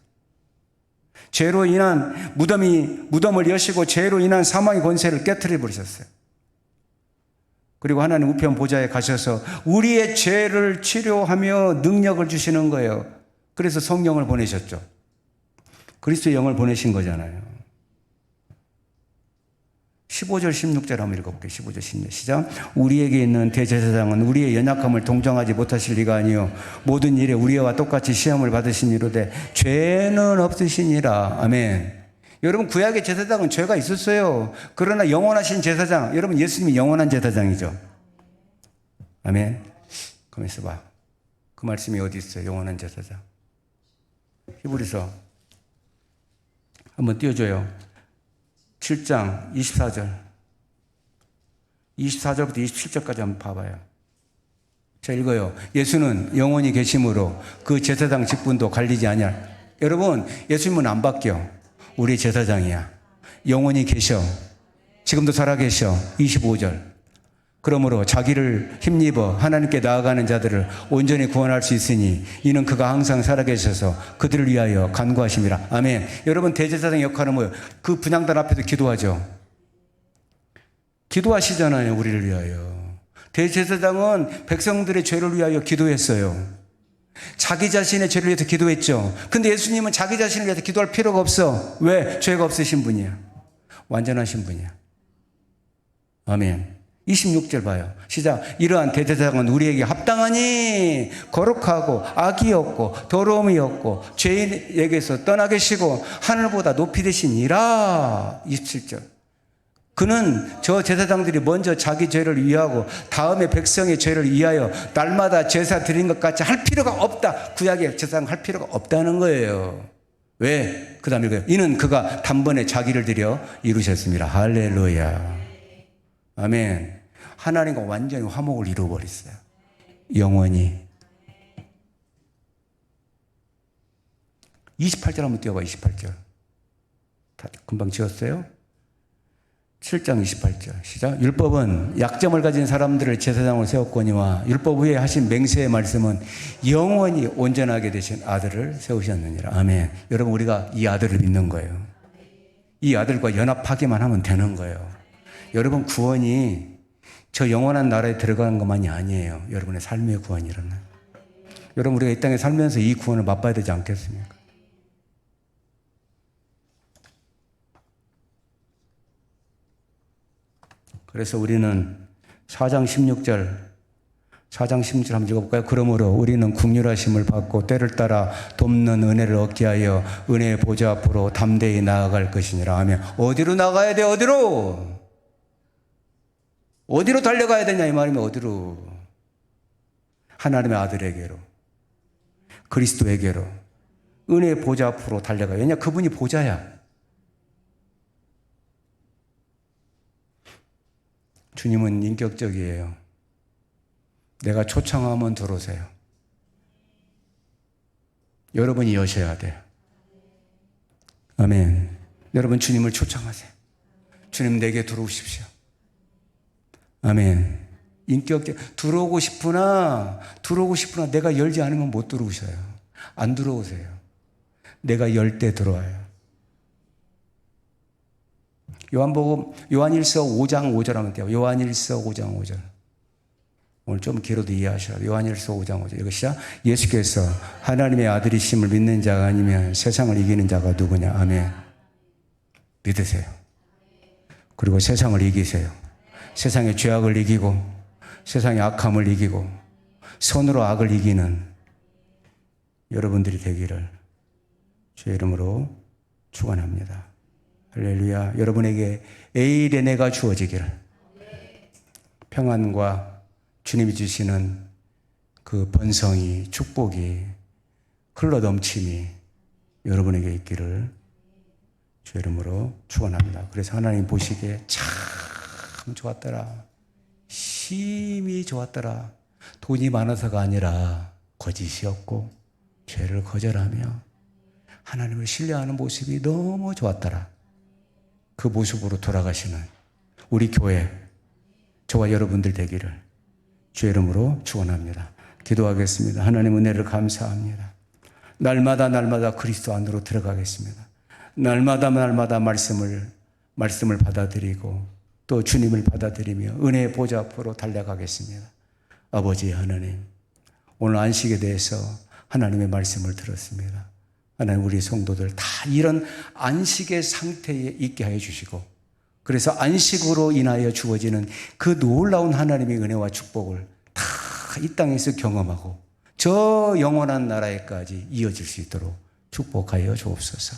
[SPEAKER 1] 죄로 인한 무덤을 여시고 죄로 인한 사망의 권세를 깨트려 버리셨어요. 그리고 하나님 우편 보좌에 가셔서 우리의 죄를 치료하며 능력을 주시는 거예요. 그래서 성령을 보내셨죠. 그리스도의 영을 보내신 거잖아요. 15절 16절 한번 읽어볼게요. 15절 16절 시작. 우리에게 있는 대제사장은 우리의 연약함을 동정하지 못하실 리가 아니요 모든 일에 우리와 똑같이 시험을 받으신 이로되 죄는 없으시니라. 아멘. 여러분, 구약의 제사장은 죄가 있었어요. 그러나 영원하신 제사장, 여러분, 예수님이 영원한 제사장이죠. 아멘. 가만 있어봐. 그 말씀이 어디 있어요? 영원한 제사장. 히브리서 한번 띄워줘요. 7장 24절. 24절부터 27절까지 한번 봐봐요. 자, 읽어요. 예수는 영원히 계심으로 그 제사장 직분도 갈리지 아니할. 여러분, 예수님은 안 바뀌어. 우리 제사장이야. 영원히 계셔. 지금도 살아계셔. 25절. 그러므로 자기를 힘입어 하나님께 나아가는 자들을 온전히 구원할 수 있으니 이는 그가 항상 살아계셔서 그들을 위하여 간구하심이라. 아멘. 여러분, 대제사장의 역할은 뭐예요? 그 분향단 앞에서 기도하죠. 기도하시잖아요. 우리를 위하여. 대제사장은 백성들의 죄를 위하여 기도했어요. 자기 자신의 죄를 위해서 기도했죠. 근데 예수님은 자기 자신을 위해서 기도할 필요가 없어. 왜? 죄가 없으신 분이야. 완전하신 분이야. 아멘. 26절 봐요. 시작. 이러한 대제사장은 우리에게 합당하니 거룩하고 악이 없고 더러움이 없고 죄인에게서 떠나 계시고 하늘보다 높이 되시니라. 27절. 그는 저 제사장들이 먼저 자기 죄를 위하고 다음에 백성의 죄를 위하여 날마다 제사 드린 것 같이 할 필요가 없다. 구약의 제사장 할 필요가 없다는 거예요. 왜? 그 다음에 이는 그가 단번에 자기를 드려 이루셨습니다. 할렐루야. 아멘. 하나님과 완전히 화목을 이루어버렸어요. 영원히. 28절 한번 띄워봐. 28절. 다 금방 지었어요? 7장 28절 시작. 율법은 약점을 가진 사람들을 제사장으로 세웠거니와 율법 후에 하신 맹세의 말씀은 영원히 온전하게 되신 아들을 세우셨느니라. 아멘. 여러분, 우리가 이 아들을 믿는 거예요. 이 아들과 연합하기만 하면 되는 거예요. 여러분, 구원이 저 영원한 나라에 들어가는 것만이 아니에요. 여러분의 삶의 구원이라는. 여러분, 우리가 이 땅에 살면서 이 구원을 맛봐야 되지 않겠습니까? 그래서 우리는 4장 16절 한번 읽어볼까요? 그러므로 우리는 긍휼하심을 받고 때를 따라 돕는 은혜를 얻게 하여 은혜의 보좌 앞으로 담대히 나아갈 것이니라. 하면 어디로 나가야 돼? 어디로 달려가야 되냐 이 말이면 어디로? 하나님의 아들에게로, 그리스도에게로, 은혜의 보좌 앞으로 달려가요. 왜냐? 그분이 보좌야. 주님은 인격적이에요. 내가 초청하면 들어오세요. 여러분이 여셔야 돼요. 아멘. 여러분, 주님을 초청하세요. 주님, 내게 들어오십시오. 아멘. 인격적. 들어오고 싶으나 내가 열지 않으면 못 들어오셔요. 안 들어오세요. 내가 열 때 들어와요. 요한일서 5장 5절 하면 돼요. 요한일서 5장 5절. 오늘 좀 길어도 이해하셔야 돼요. 요한일서 5장 5절. 이것이야. 예수께서 하나님의 아들이심을 믿는 자가 아니면 세상을 이기는 자가 누구냐. 아멘. 믿으세요. 그리고 세상을 이기세요. 세상의 죄악을 이기고 세상의 악함을 이기고 선으로 악을 이기는 여러분들이 되기를 주의 이름으로 축원합니다. 할렐루야. 여러분에게 에이레네가 주어지기를, 평안과 주님이 주시는 그 번성이, 축복이, 흘러넘침이 여러분에게 있기를 주 이름으로 축원합니다. 그래서 하나님 보시기에 참 좋았더라, 심히 좋았더라. 돈이 많아서가 아니라 거짓이었고 죄를 거절하며 하나님을 신뢰하는 모습이 너무 좋았더라. 그 모습으로 돌아가시는 우리 교회, 저와 여러분들 되기를 주의 이름으로 축원합니다. 기도하겠습니다. 하나님 은혜를 감사합니다. 날마다 그리스도 안으로 들어가겠습니다. 날마다 말씀을 받아들이고 또 주님을 받아들이며 은혜의 보좌 앞으로 달려가겠습니다. 아버지 하나님, 오늘 안식에 대해서 하나님의 말씀을 들었습니다. 하나님, 우리 성도들 다 이런 안식의 상태에 있게 하여 주시고, 그래서 안식으로 인하여 주어지는 그 놀라운 하나님의 은혜와 축복을 다 이 땅에서 경험하고 저 영원한 나라에까지 이어질 수 있도록 축복하여 주옵소서.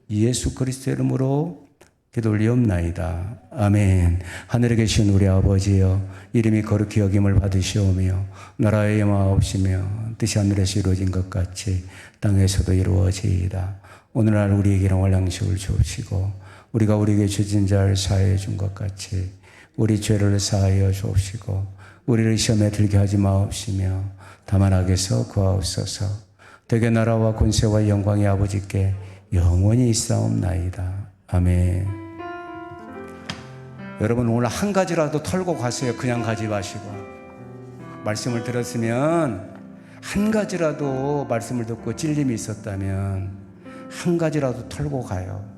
[SPEAKER 1] 예수 그리스도의 이름으로 기도 올리옵나이다. 아멘. 하늘에 계신 우리 아버지여, 이름이 거룩히 여김을 받으시오며 나라의 영화옵시며 뜻이 하늘에서 이루어진 것 같이 땅에서도 이루어지이다. 오늘날 우리에게 일용할 양식을 주옵시고 우리가 우리에게 죄진 자를 사하여 준 것 같이 우리 죄를 사하여 주옵시고 우리를 시험에 들게 하지 마옵시며 다만 악에서 구하옵소서. 대개 나라와 권세와 영광의 아버지께 영원히 있사옵나이다. 아멘. 여러분, 오늘 한 가지라도 털고 가세요. 그냥 가지 마시고. 말씀을 들었으면 한 가지라도, 말씀을 듣고 찔림이 있었다면 한 가지라도 털고 가요.